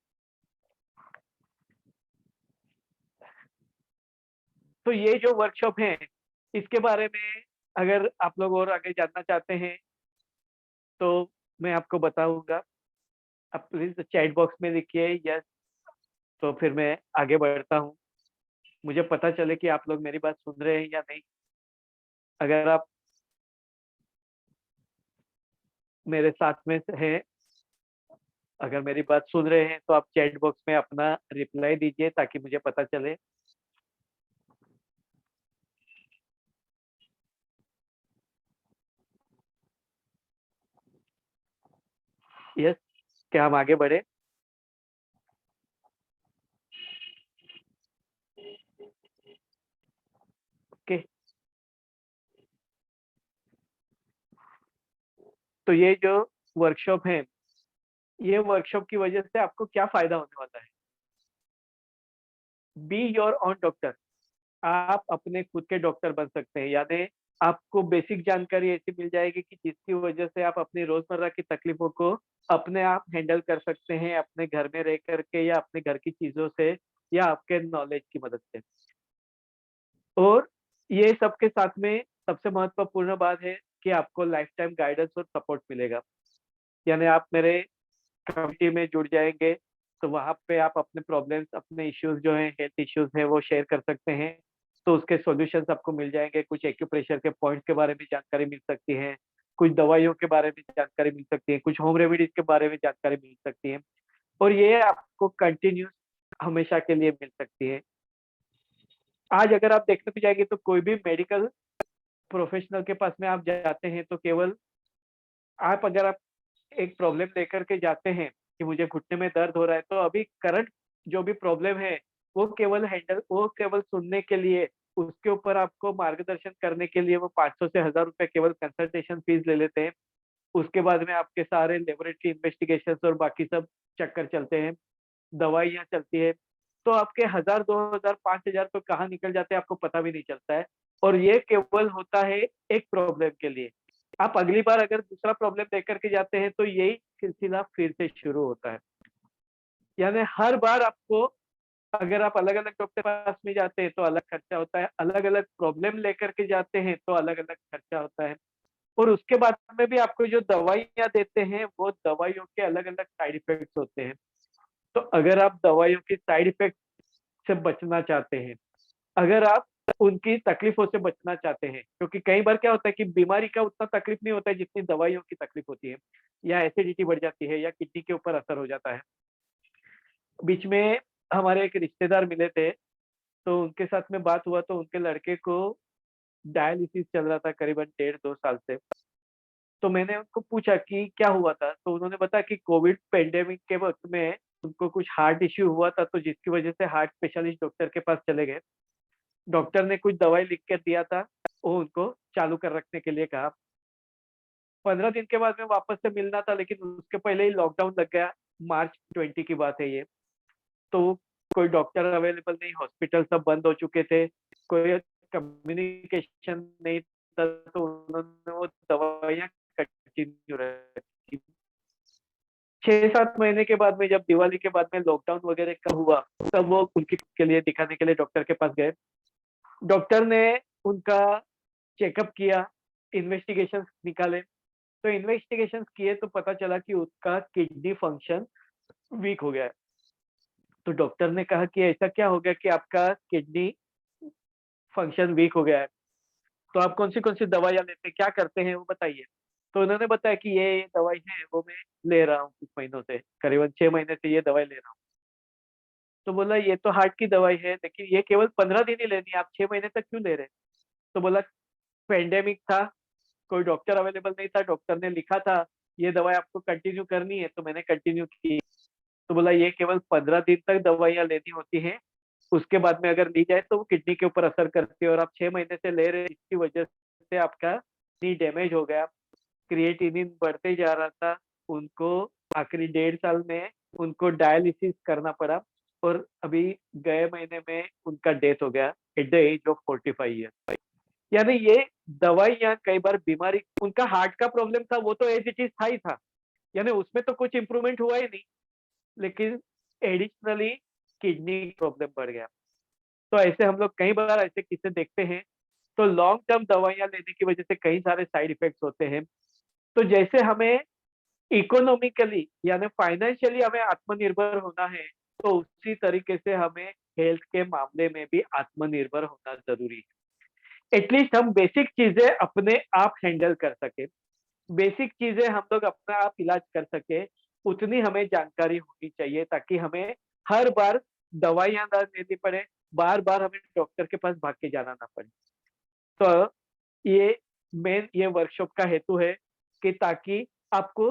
तो ये जो वर्कशॉप है इसके बारे में अगर आप लोग और आगे जानना चाहते हैं तो मैं आपको बताऊंगा। आप प्लीज चैट बॉक्स में लिखिए यस, तो फिर मैं आगे बढ़ता हूँ, मुझे पता चले कि आप लोग मेरी बात सुन रहे हैं या नहीं। अगर आप मेरे साथ में हैं, अगर मेरी बात सुन रहे हैं तो आप चैट बॉक्स में अपना रिप्लाई दीजिए ताकि मुझे पता चले। यस, क्या हम आगे बढ़े? ओके, तो ये जो वर्कशॉप है, ये वर्कशॉप की वजह से आपको क्या फायदा होने वाला है? Be your own doctor. आप अपने खुद के डॉक्टर बन सकते हैं। यानी आपको बेसिक जानकारी ऐसी मिल जाएगी कि जिसकी वजह से आप अपनी रोजमर्रा की तकलीफों को अपने आप हैंडल कर सकते हैं, अपने घर में रह करके, या अपने घर की चीजों से, या आपके नॉलेज की मदद से। और ये सबके साथ में सबसे महत्वपूर्ण बात है कि आपको लाइफ टाइम गाइडेंस और सपोर्ट मिलेगा। यानी आप मेरे कम्युनिटी में जुड़ जाएंगे तो वहां पे आप अपने प्रॉब्लम्स, अपने इश्यूज जो हैं, हेल्थ इश्यूज हैं, वो शेयर कर सकते हैं। तो उसके सॉल्यूशंस आपको मिल जाएंगे। कुछ एक्यूप्रेशर के पॉइंट्स के बारे में जानकारी मिल सकती है, कुछ दवाइयों के बारे में जानकारी मिल सकती है, कुछ होम रेमेडीज के बारे में जानकारी मिल सकती है। और ये आपको कंटिन्यूस हमेशा के लिए मिल सकती है। आज अगर आप देखने को जाएंगे तो कोई भी मेडिकल प्रोफेशनल के पास में आप जाते हैं तो केवल आप अगर आप एक प्रॉब्लम लेकर के जाते हैं कि मुझे घुटने में दर्द हो रहा है, तो अभी करंट जो भी प्रॉब्लम है वो केवल सुनने के लिए, उसके ऊपर आपको मार्गदर्शन करने के लिए वो 500 से 1000 रुपए केवल कंसल्टेशन फीस ले लेते हैं। उसके बाद में आपके सारे लेबोरेटरी इन्वेस्टिगेशन और बाकी सब चक्कर चलते हैं, दवाइयाँ चलती है, तो आपके 1000, 2000, 5000 तो कहाँ निकल जाते हैं आपको पता भी नहीं चलता है। और ये केवल होता है एक प्रॉब्लम के लिए। आप अगली बार अगर दूसरा प्रॉब्लम लेकर के जाते हैं तो यही सिलसिला फिर से शुरू होता है। यानी हर बार आपको, अगर आप अलग-अलग डॉक्टर के पास में जाते हैं तो अलग खर्चा होता है, अलग-अलग प्रॉब्लम लेकर के जाते हैं तो अलग-अलग खर्चा होता है। और उसके बाद में भी आपको जो दवाइयाँ देते हैं, वो दवाइयों के अलग-अलग साइड इफेक्ट्स होते हैं। तो अगर आप दवाइयों की साइड इफेक्ट से बचना चाहते हैं, अगर आप उनकी तकलीफों से बचना चाहते हैं, क्योंकि कई बार क्या होता है कि बीमारी का उतना तकलीफ नहीं होता है जितनी दवाइयों की तकलीफ होती है, या एसिडिटी बढ़ जाती है या किडनी के ऊपर असर हो जाता है। बीच में हमारे एक रिश्तेदार मिले थे, तो उनके साथ में बात हुआ तो उनके लड़के को डायलिसिस चल रहा था करीबन 1.5-2 साल से। तो मैंने उनको पूछा कि क्या हुआ था? तो उन्होंने बताया कि कोविड पैंडेमिक के वक़्त में उनको कुछ हार्ट इश्यू हुआ था, तो जिसकी वजह से हार्ट स्पेशलिस्ट डॉक्टर के पास चले गए। डॉक्टर ने कुछ दवाई लिख के दिया था, वो उनको चालू कर रखने के लिए कहा। 15 दिन के बाद में वापस से मिलना था, लेकिन उसके पहले ही लॉकडाउन लग गया। मार्च 20 की बात है ये। तो कोई डॉक्टर अवेलेबल नहीं, हॉस्पिटल सब बंद हो चुके थे, कोई कम्युनिकेशन नहीं था, तो उन्होंने वो दवाइयाँ कंटिन्यू रखी। 6-7 महीने के बाद में, जब दिवाली के बाद में लॉकडाउन वगैरह का हुआ, तब वो उनकी के लिए दिखाने के लिए डॉक्टर के पास गए। डॉक्टर ने उनका चेकअप किया, इन्वेस्टिगेशंस निकाले, तो इन्वेस्टिगेशंस किए तो पता चला कि उसका किडनी फंक्शन वीक हो गया है। तो डॉक्टर ने कहा कि ऐसा क्या हो गया कि आपका किडनी फंक्शन वीक हो गया है? तो आप कौन सी दवाइयाँ लेते हैं, क्या करते हैं वो बताइए? तो उन्होंने बताया कि ये दवाई है, वो मैं ले रहा हूँ कुछ महीनों से, करीबन 6 महीने से ये दवाई ले रहा हूँ। तो बोला ये तो हार्ट की दवाई है, लेकिन ये केवल 15 दिन ही लेनी है, आप 6 महीने तक क्यों ले रहे हैं? तो बोला पैंडेमिक था, कोई डॉक्टर अवेलेबल नहीं था, डॉक्टर ने लिखा था ये दवाई आपको कंटिन्यू करनी है, तो मैंने कंटिन्यू की। तो बोला ये केवल 15 दिन तक दवाइयाँ लेनी होती हैं, उसके बाद में अगर ली जाए तो वो किडनी के ऊपर असर करती है, और आप 6 महीने से ले रहे हैं, इसकी वजह से आपका किडनी डैमेज हो गया, क्रिएटिनिन बढ़ते जा रहा था, उनको आखिरी 1.5 साल में उनको डायलिसिस करना पड़ा, और अभी गए महीने में उनका डेथ हो गया at the age of 45 year. यानी ये दवाइयाँ कई बार बीमारी, उनका हार्ट का प्रॉब्लम था, वो तो एज इट इज था ही था, यानी उसमें तो कुछ इम्प्रूवमेंट हुआ ही नहीं, लेकिन एडिशनली किडनी प्रॉब्लम बढ़ गया। तो ऐसे हम लोग कई बार ऐसे किस्से देखते हैं। तो लॉन्ग टर्म दवाइयाँ लेने की वजह से कई सारे साइड इफेक्ट्स होते हैं। तो जैसे हमें इकोनॉमिकली यानी फाइनेंशियली हमें आत्मनिर्भर होना है, तो उसी तरीके से हमें हेल्थ के मामले में भी आत्मनिर्भर होना ज़रूरी है। एटलीस्ट हम बेसिक चीज़ें अपने आप हैंडल कर सकें। बेसिक चीज़ें हम लोग अपना आप इलाज कर सकें, उतनी हमें जानकारी होनी चाहिए, ताकि हमें हर बार दवाइयाँ ना लेनी पड़े, बार-बार हमें डॉक्टर के पास भाग के जाना ना पड़े। तो ये मेन ये वर्कशॉप का हेतु है कि ताकि आपको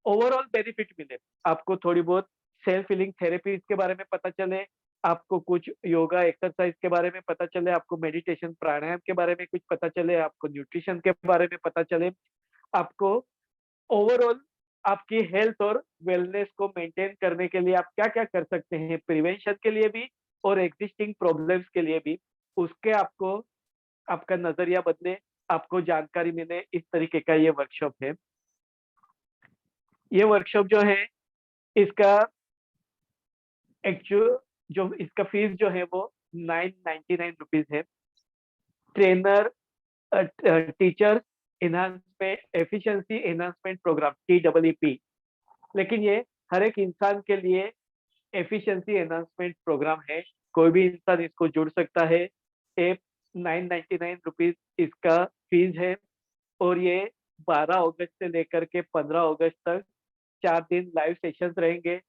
ओवरऑल बेनिफिट मिले। आपको थोड़ी बहुत सेल्फ हीलिंग थेरेपीज़ के बारे में पता चले, आपको कुछ योगा एक्सरसाइज के बारे में पता चले, आपको मेडिटेशन प्राणायाम के बारे में कुछ पता चले, आपको न्यूट्रिशन के बारे में पता चले, आपको ओवरऑल आपकी हेल्थ और वेलनेस को मेंटेन करने के लिए आप क्या-क्या कर सकते हैं, प्रिवेंशन के लिए भी और एक्जिस्टिंग प्रॉब्लम्स के लिए भी, उसके आपको आपका नज़रिया बदले, आपको जानकारी मिले, इस तरीके का ये वर्कशॉप है। ये वर्कशॉप जो है, इसका एक्चुअल जो इसका फीस जो है वो 999 रुपीज़ है। Trainer teacher enhancement efficiency enhancement program TEEP, लेकिन ये हर एक इंसान के लिए एफिशिएंसी एनहांसमेंट प्रोग्राम है, कोई भी इंसान इसको जुड़ सकता है। ये 999 रुपीज़ इसका फीस है, और ये 12 अगस्त से लेकर के 15 अगस्त तक 4 दिन लाइव सेशंस रहेंगे।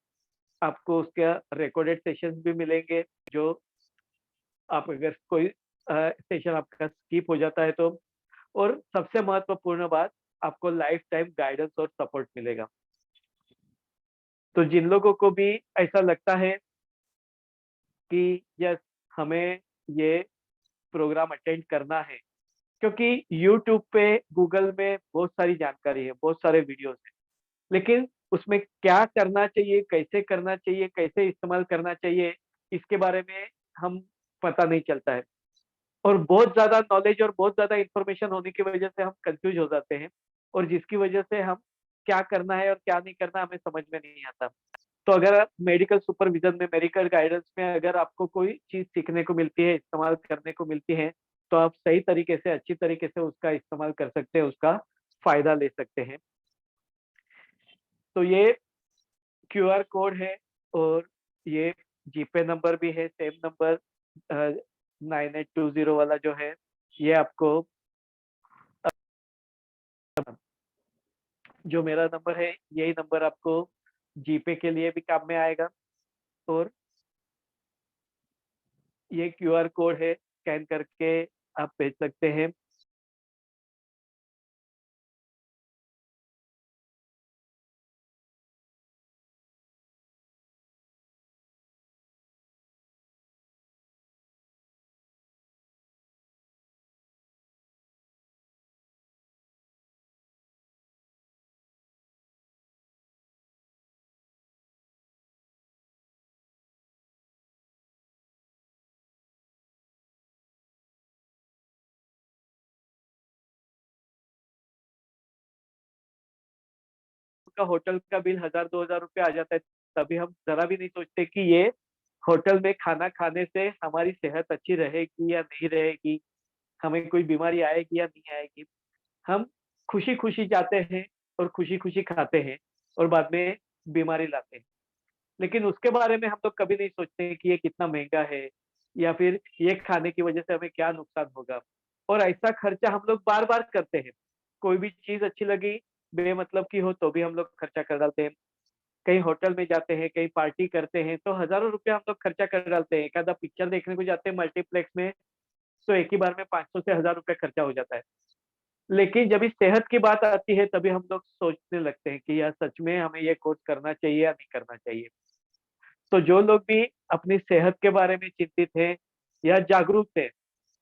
आपको उसका रिकॉर्डेड सेशंस भी मिलेंगे, जो आप अगर कोई सेशन आपका स्किप हो जाता है तो, और सबसे महत्वपूर्ण बात, आपको लाइफ टाइम गाइडेंस और सपोर्ट मिलेगा। तो जिन लोगों को भी ऐसा लगता है कि यस, हमें ये प्रोग्राम अटेंड करना है, क्योंकि यूट्यूब पे, गूगल में बहुत सारी जानकारी है, बहुत सारे वीडियोस हैं, लेकिन उसमें क्या करना चाहिए, कैसे करना चाहिए, कैसे इस्तेमाल करना चाहिए, इसके बारे में हम पता नहीं चलता है। और बहुत ज्यादा नॉलेज और बहुत ज्यादा इंफॉर्मेशन होने की वजह से हम कंफ्यूज हो जाते हैं, और जिसकी वजह से हम क्या करना है और क्या नहीं करना हमें समझ में नहीं आता। तो अगर आप मेडिकल सुपरविजन में, मेडिकल गाइडेंस में अगर आपको कोई चीज सीखने को मिलती है, इस्तेमाल करने को मिलती है, तो आप सही तरीके से, अच्छी तरीके से उसका इस्तेमाल कर सकते हैं, उसका फायदा ले सकते हैं। तो ये क्यूआर कोड है, और ये जीपे नंबर भी है, सेम नंबर 9820 वाला जो है, ये आपको, जो मेरा नंबर है, यही नंबर आपको जीपे के लिए भी काम में आएगा। और ये क्यूआर कोड है, स्कैन करके आप भेज सकते हैं। का होटल का बिल 1000-2000 रुपये आ जाता है, तभी हम जरा भी नहीं सोचते कि ये होटल में खाना खाने से हमारी सेहत अच्छी रहेगी या नहीं रहेगी, हमें कोई बीमारी आएगी या नहीं आएगी। हम खुशी खुशी जाते हैं और खुशी खुशी खाते हैं, और बाद में बीमारी लाते हैं। लेकिन उसके बारे में हम लोग कभी नहीं सोचते कि ये कितना महंगा है, या फिर ये खाने की वजह से हमें क्या नुकसान होगा। और ऐसा खर्चा हम लोग बार बार करते हैं। कोई भी चीज अच्छी लगी, बेमतलब की हो, तो भी हम लोग खर्चा कर डालते हैं। कहीं होटल में जाते हैं, कहीं पार्टी करते हैं, तो हजारों रुपया हम लोग खर्चा कर डालते हैं। एक आधा पिक्चर देखने को जाते हैं मल्टीप्लेक्स में, तो एक ही बार में 500 से 1000 रुपया खर्चा हो जाता है। लेकिन जब इस सेहत की बात आती है, तभी हम लोग सोचने लगते हैं कि यार, सच में हमें ये कोर्स करना चाहिए या नहीं करना चाहिए। तो जो लोग भी अपनी सेहत के बारे में चिंतित हैं या जागरूक हैं,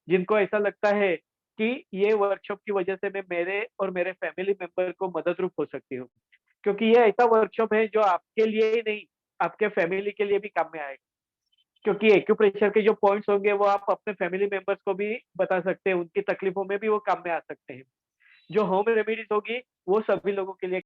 जिनको ऐसा लगता है कि ये वर्कशॉप की वजह से मैं मेरे और मेरे फैमिली मेंबर को मदद रूप हो सकती हूँ, क्योंकि ये ऐसा वर्कशॉप है जो आपके लिए ही नहीं, आपके फैमिली के लिए भी काम में आएगा। क्योंकि एक्यूप्रेशर के जो पॉइंट्स होंगे, वो आप अपने फैमिली मेंबर्स को भी बता सकते हैं, उनकी तकलीफों में भी वो काम में आ सकते हैं। जो होम रेमेडीज होगी, वो सभी लोगों के लिए।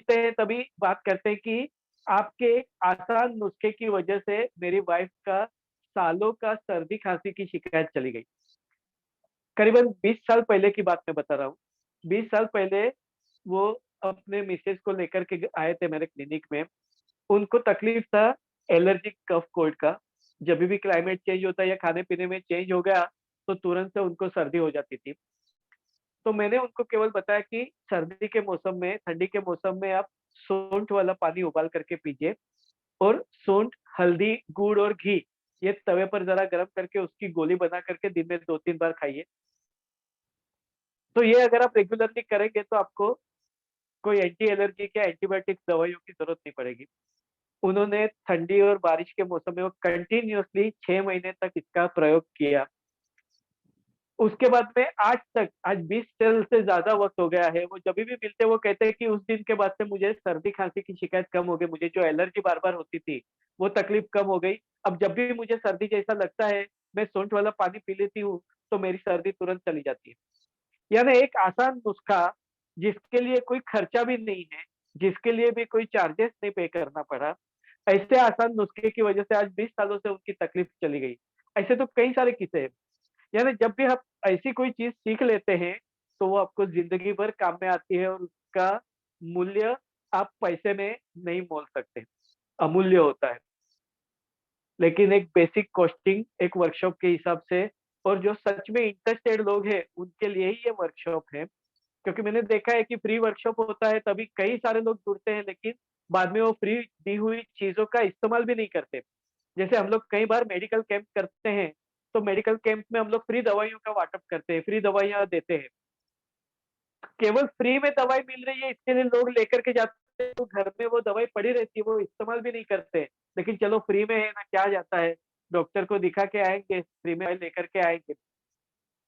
तभी बात करते हैं कि आपके आसान नुस्खे की वजह से मेरी वाइफ का सालों का सर्दी खांसी की शिकायत चली गई। करीबन 20 साल पहले की बात मैं बता रहा हूँ। 20 साल पहले वो अपने मिसेज को लेकर के आए थे मेरे क्लिनिक में। उनको तकलीफ था एलर्जिक कफ कोल्ड का। जब भी क्लाइमेट चेंज होता है या खाने पीने में चेंज हो गया, तो तुरंत से उनको सर्दी हो जाती थी। तो मैंने उनको केवल बताया कि सर्दी के मौसम में, ठंडी के मौसम में आप सूंठ वाला पानी उबाल करके पीजिए, और सूंठ, हल्दी, गुड़ और घी, ये तवे पर जरा गर्म करके उसकी गोली बना करके दिन में 2-3 बार खाइए। तो ये अगर आप रेगुलरली करेंगे, तो आपको कोई एंटी एलर्जी या एंटीबायोटिक दवाइयों की जरूरत नहीं पड़ेगी। उन्होंने ठंडी और बारिश के मौसम में वो कंटिन्यूअसली 6 महीने तक इसका प्रयोग किया। उसके बाद में आज तक, आज 20 साल से ज्यादा वक्त हो गया है, वो जब भी मिलते वो कहते हैं कि उस दिन के बाद से मुझे सर्दी खांसी की शिकायत कम हो गई, मुझे जो एलर्जी बार बार होती थी वो तकलीफ कम हो गई। अब जब भी मुझे सर्दी जैसा लगता है, मैं सूंठ वाला पानी पी लेती हूँ, तो मेरी सर्दी तुरंत चली जाती है। यानी एक आसान नुस्खा जिसके लिए कोई खर्चा भी नहीं है, जिसके लिए भी कोई चार्जेस नहीं पे करना पड़ा। ऐसे आसान नुस्खे की वजह से आज 20 सालों से उनकी तकलीफ चली गई। ऐसे तो कई सारे किस्से हैं। यानी जब भी आप ऐसी कोई चीज सीख लेते हैं, तो वो आपको जिंदगी भर काम में आती है और उसका मूल्य आप पैसे में नहीं मोल सकते, अमूल्य होता है। लेकिन एक बेसिक कॉस्टिंग एक वर्कशॉप के हिसाब से, और जो सच में इंटरेस्टेड लोग हैं उनके लिए ही ये वर्कशॉप है। क्योंकि मैंने देखा है कि फ्री वर्कशॉप होता है तभी कई सारे लोग जुड़ते हैं, लेकिन बाद में वो फ्री दी हुई चीजों का इस्तेमाल भी नहीं करते। जैसे हम लोग कई बार मेडिकल कैंप करते हैं, तो मेडिकल कैंप में हम लोग फ्री दवाइयों का वाटप करते हैं, फ्री दवाइयां देते हैं। केवल फ्री में दवाई मिल रही है इसके लिए लोग लेकर के जाते हैं, तो घर में वो दवाई पड़ी रहती है, वो इस्तेमाल भी नहीं करते। लेकिन चलो फ्री में है ना, क्या जाता है, डॉक्टर को दिखा के आएंगे, फ्री में लेकर के आएंगे।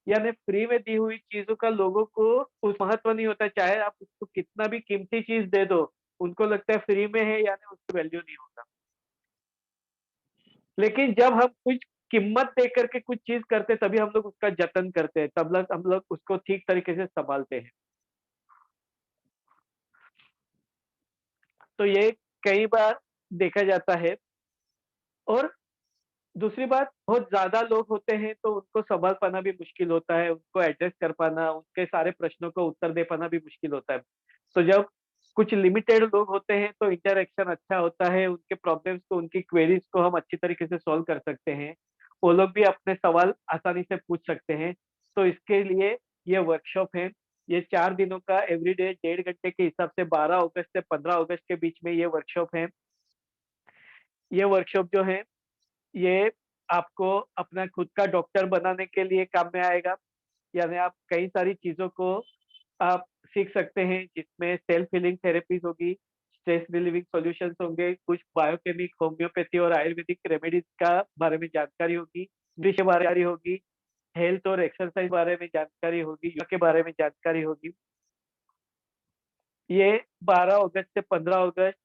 यानी फ्री में दी हुई चीजों का लोगों को उस महत्व नहीं होता, चाहे आप उसको कितना भी कीमती चीज दे दो, उनको लगता है फ्री में है यानी उसकी वैल्यू नहीं होता। लेकिन जब हम कुछ कीमत दे करके कुछ चीज करते तभी हम लोग उसका जतन करते हैं, तब लग हम लोग उसको ठीक तरीके से संभालते हैं। तो ये कई बार देखा जाता है। और दूसरी बात, बहुत ज्यादा लोग होते हैं तो उनको संभाल पाना भी मुश्किल होता है, उनको एड्रेस कर पाना, उनके सारे प्रश्नों को उत्तर दे पाना भी मुश्किल होता है। तो जब कुछ लिमिटेड लोग होते हैं तो इंटरेक्शन अच्छा होता है, उनके प्रॉब्लम्स को, उनकी क्वेरीज को हम अच्छी तरीके से सॉल्व कर सकते हैं। वो लोग भी अपने सवाल आसानी से पूछ सकते हैं। तो इसके लिए ये वर्कशॉप है। ये 4 दिनों का एवरीडे 1.5 घंटे के हिसाब से 12 अगस्त से 15 अगस्त के बीच में ये वर्कशॉप है। ये वर्कशॉप जो है, ये आपको अपना खुद का डॉक्टर बनाने के लिए काम में आएगा। यानी आप कई सारी चीजों को आप सीख सकते हैं, जिसमें सेल्फ हीलिंग थेरेपीज होगी, स्ट्रेस रिलीविंग सॉल्यूशंस होंगे, कुछ बायोकेमिक, होम्योपैथी और आयुर्वेदिक रेमेडीज का बारे में जानकारी होगी, दृश्य बारे होगी, हेल्थ और एक्सरसाइज बारे में जानकारी होगी, योगा के बारे में जानकारी होगी। ये 12 अगस्त से 15 अगस्त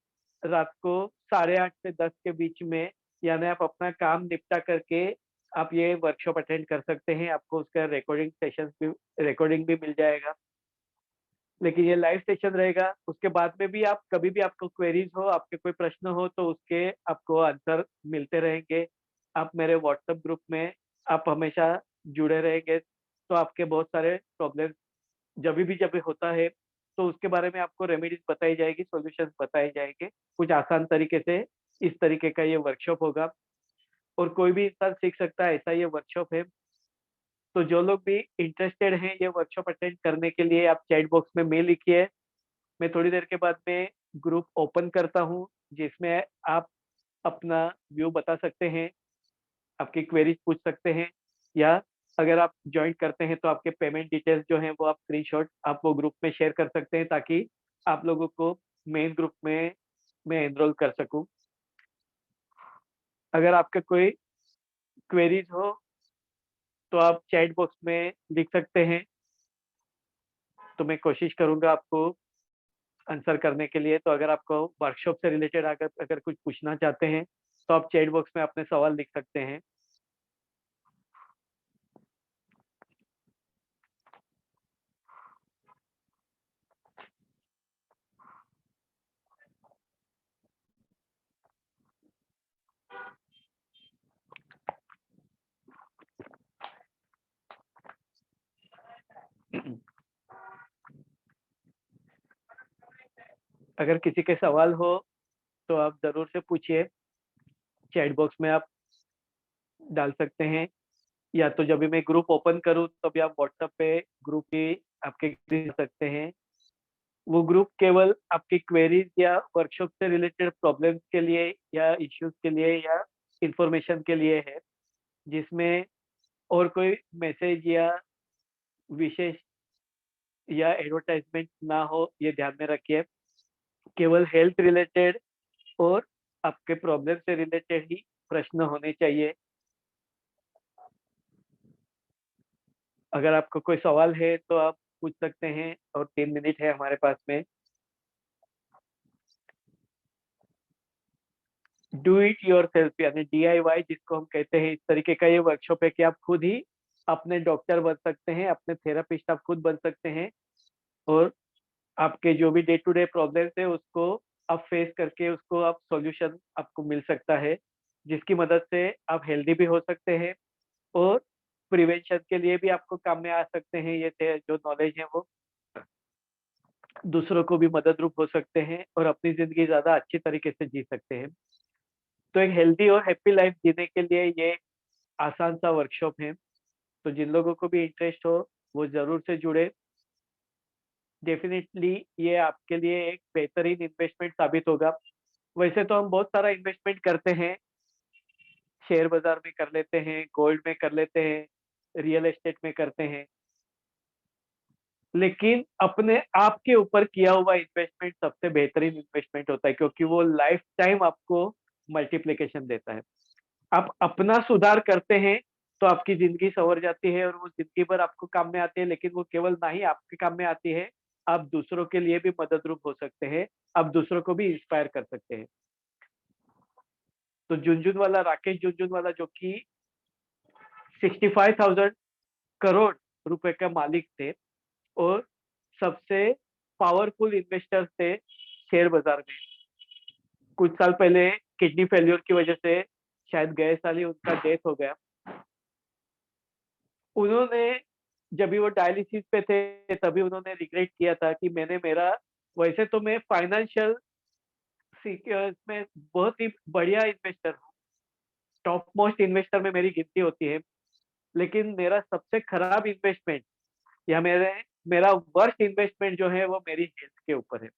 रात को 8:30 से 10 के बीच में, यानी आप अपना काम निपटा करके आप ये वर्कशॉप अटेंड कर सकते हैं। आपको उसका रिकॉर्डिंग भी मिल जाएगा। लेकिन ये लाइव सेशन रहेगा, उसके बाद में भी आप कभी भी आपको क्वेरीज हो, आपके कोई प्रश्न हो, तो उसके आपको आंसर मिलते रहेंगे। आप मेरे व्हाट्सएप ग्रुप में आप हमेशा जुड़े रहेंगे, तो आपके बहुत सारे प्रॉब्लम जब भी होता है तो उसके बारे में आपको रेमेडीज बताई जाएगी, सॉल्यूशंस बताए जाएंगे कुछ आसान तरीके से। इस तरीके का ये वर्कशॉप होगा और कोई भी इंसान सीख सकता है, ऐसा ये वर्कशॉप है। तो जो लोग भी इंटरेस्टेड हैं ये वर्कशॉप अटेंड करने के लिए, आप चैट बॉक्स में मेल लिखिए। मैं थोड़ी देर के बाद में ग्रुप ओपन करता हूँ, जिसमें आप अपना व्यू बता सकते हैं, आपकी क्वेरीज पूछ सकते हैं, या अगर आप ज्वाइन करते हैं तो आपके पेमेंट डिटेल्स जो हैं वो आप स्क्रीनशॉट आप वो ग्रुप में शेयर कर सकते हैं, ताकि आप लोगों को मेन ग्रुप में मैं एनरोल कर सकूं। अगर आपका कोई क्वेरीज हो तो आप चैट बॉक्स में लिख सकते हैं, तो मैं कोशिश करूंगा आपको आंसर करने के लिए। तो अगर आपको वर्कशॉप से रिलेटेड अगर अगर कुछ पूछना चाहते हैं तो आप चैट बॉक्स में अपने सवाल लिख सकते हैं। अगर किसी के सवाल हो तो आप जरूर से पूछिए, चैट बॉक्स में आप डाल सकते हैं, या तो जब भी मैं ग्रुप ओपन करूं तभी आप व्हाट्सएप पे ग्रुप की आपके कर सकते हैं। वो ग्रुप केवल आपकी क्वेरीज या वर्कशॉप से रिलेटेड प्रॉब्लम्स के लिए या इश्यूज के लिए या इंफॉर्मेशन के लिए है, जिसमें और कोई मैसेज या विशेष या एडवर्टाइजमेंट ना हो, ये ध्यान में रखिए। केवल हेल्थ रिलेटेड और आपके प्रॉब्लम से रिलेटेड ही प्रश्न होने चाहिए। अगर आपको कोई सवाल है तो आप पूछ सकते हैं, और 3 मिनट है हमारे पास में। डू इट योर सेल्फ यानी DIY जिसको हम कहते हैं, इस तरीके का ये वर्कशॉप है कि आप खुद ही अपने डॉक्टर बन सकते हैं, अपने थेरेपिस्ट आप खुद बन सकते हैं और आपके जो भी डे टू डे प्रॉब्लम्स है उसको आप फेस करके उसको आप सॉल्यूशन आपको मिल सकता है, जिसकी मदद से आप हेल्दी भी हो सकते हैं और प्रिवेंशन के लिए भी आपको काम में आ सकते हैं। ये जो नॉलेज है वो दूसरों को भी मदद रूप हो सकते हैं और अपनी ज़िंदगी ज़्यादा अच्छी तरीके से जी सकते हैं। तो एक हेल्दी और हैप्पी लाइफ जीने के लिए ये आसान सा वर्कशॉप है। तो जिन लोगों को भी इंटरेस्ट हो, वो ज़रूर से जुड़े। डेफ़िनिटली ये आपके लिए एक बेहतरीन इन्वेस्टमेंट साबित होगा। वैसे तो हम बहुत सारा इन्वेस्टमेंट करते हैं, शेयर बाज़ार में कर लेते हैं, गोल्ड में कर लेते हैं, रियल एस्टेट में करते हैं। लेकिन अपने आप के ऊपर किया हुआ इन्वेस्टमेंट सबसे बेहतरीन इन्वेस्टमेंट होता है क्योंकि वो लाइफ टाइम आपको मल्टीप्लिकेशन देता है। आप अपना सुधार करते हैं, तो आपकी ज़िंदगी सँवर जाती है और वो ज़िंदगी भर आपको काम में आती है, लेकिन वो केवल ना ही आपके काम में आती है, आप दूसरों के लिए भी मददरूप हो सकते हैं, आप दूसरों को भी इंस्पायर कर सकते हैं। तो झुनझुनवाला राकेश झुनझुनवाला जो कि 65,000 करोड़ रुपए का मालिक थे और सबसे पावरफुल इन्वेस्टर थे शेयर बाज़ार में। कुछ साल पहले किडनी फेल्योर की वजह से शायद गए साल ही उनका डेथ हो गया। उन्होंने जब भी वो डायलिसिस पे थे, तभी उन्होंने रिग्रेट किया था कि मैंने मेरा वैसे तो मैं फाइनेंशियल में बहुत ही बढ़िया इन्वेस्टर हूँ, टॉप मोस्ट इन्वेस्टर में मेरी गिनती होती है, लेकिन मेरा सबसे खराब इन्वेस्टमेंट या मेरा वर्स्ट इन्वेस्टमेंट जो है वो मेरी हेल्थ के ऊपर है।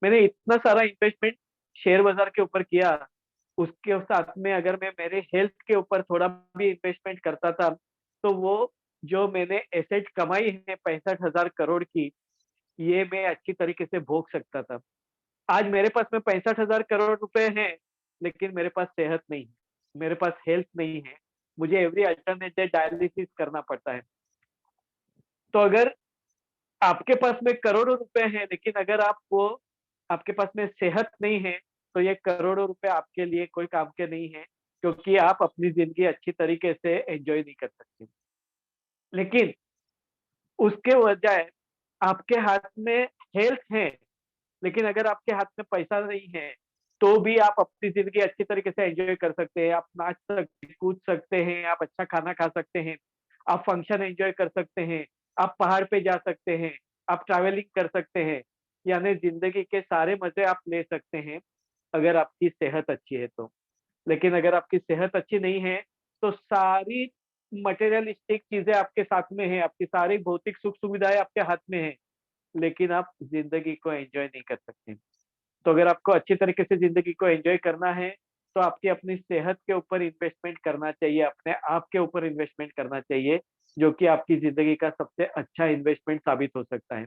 मैंने इतना सारा इन्वेस्टमेंट शेयर बाज़ार के ऊपर किया, उसके साथ में अगर मैं मेरे हेल्थ के ऊपर थोड़ा भी इन्वेस्टमेंट करता था, तो वो जो मैंने एसेट कमाई है 65,000 करोड़ की, ये मैं अच्छी तरीके से भोग सकता था। आज मेरे पास में 65,000 करोड़ रुपए हैं, लेकिन मेरे पास सेहत नहीं है, मेरे पास हेल्थ नहीं है, मुझे एवरी अल्टरनेट डे डायलिसिस करना पड़ता है। तो अगर आपके पास में करोड़ों रुपए हैं, लेकिन अगर आपके पास में सेहत नहीं है, तो ये करोड़ों रुपए आपके लिए कोई काम के नहीं है, क्योंकि आप अपनी ज़िंदगी अच्छी तरीके से एन्जॉय नहीं कर सकते। लेकिन उसके बजाय आपके हाथ में हेल्थ है, लेकिन अगर आपके हाथ में पैसा नहीं है, तो भी आप अपनी ज़िंदगी अच्छी तरीके से एन्जॉय कर सकते हैं। आप नाच सकते हैं, कूद सकते हैं, आप अच्छा खाना खा सकते हैं, आप फंक्शन एन्जॉय कर सकते हैं, आप पहाड़ पे जा सकते हैं, आप ट्रैवलिंग कर सकते हैं, यानी ज़िंदगी के सारे मज़े आप ले सकते हैं, अगर आपकी सेहत अच्छी है तो। लेकिन अगर आपकी सेहत अच्छी नहीं है, तो सारी मटेरियलिस्टिक चीज़ें आपके साथ में हैं, आपकी सारी भौतिक सुख-सुविधाएँ आपके हाथ में हैं, लेकिन आप ज़िंदगी को एन्जॉय नहीं कर सकते। तो अगर आपको अच्छी तरीके से ज़िंदगी को एन्जॉय करना है, तो आपकी अपनी सेहत के ऊपर इन्वेस्टमेंट करना चाहिए, अपने आप के ऊपर इन्वेस्टमेंट करना चाहिए, जो कि आपकी ज़िंदगी का सबसे अच्छा इन्वेस्टमेंट साबित हो सकता है।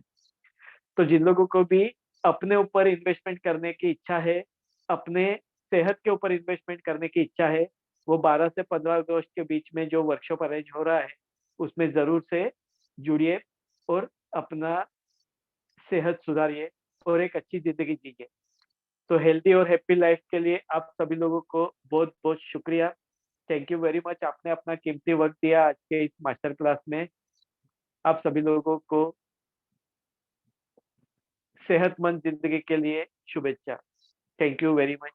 तो जिन लोगों को भी अपने ऊपर इन्वेस्टमेंट करने की इच्छा है, अपने सेहत के ऊपर इन्वेस्टमेंट करने की इच्छा है, वो 12 से 15 अगस्त के बीच में जो वर्कशॉप अरेंज हो रहा है, उसमें ज़रूर से जुड़िए और अपना सेहत सुधारिए और एक अच्छी ज़िंदगी जिए। तो हेल्दी और हैप्पी लाइफ के लिए आप सभी लोगों को बहुत-बहुत शुक्रिया। थैंक यू वेरी मच आपने अपना कीमती वक़्त दिया आज के इस मास्टर क्लास में। आप सभी लोगों को सेहतमंद ज़िंदगी के लिए शुभेच्छा। Thank you very much.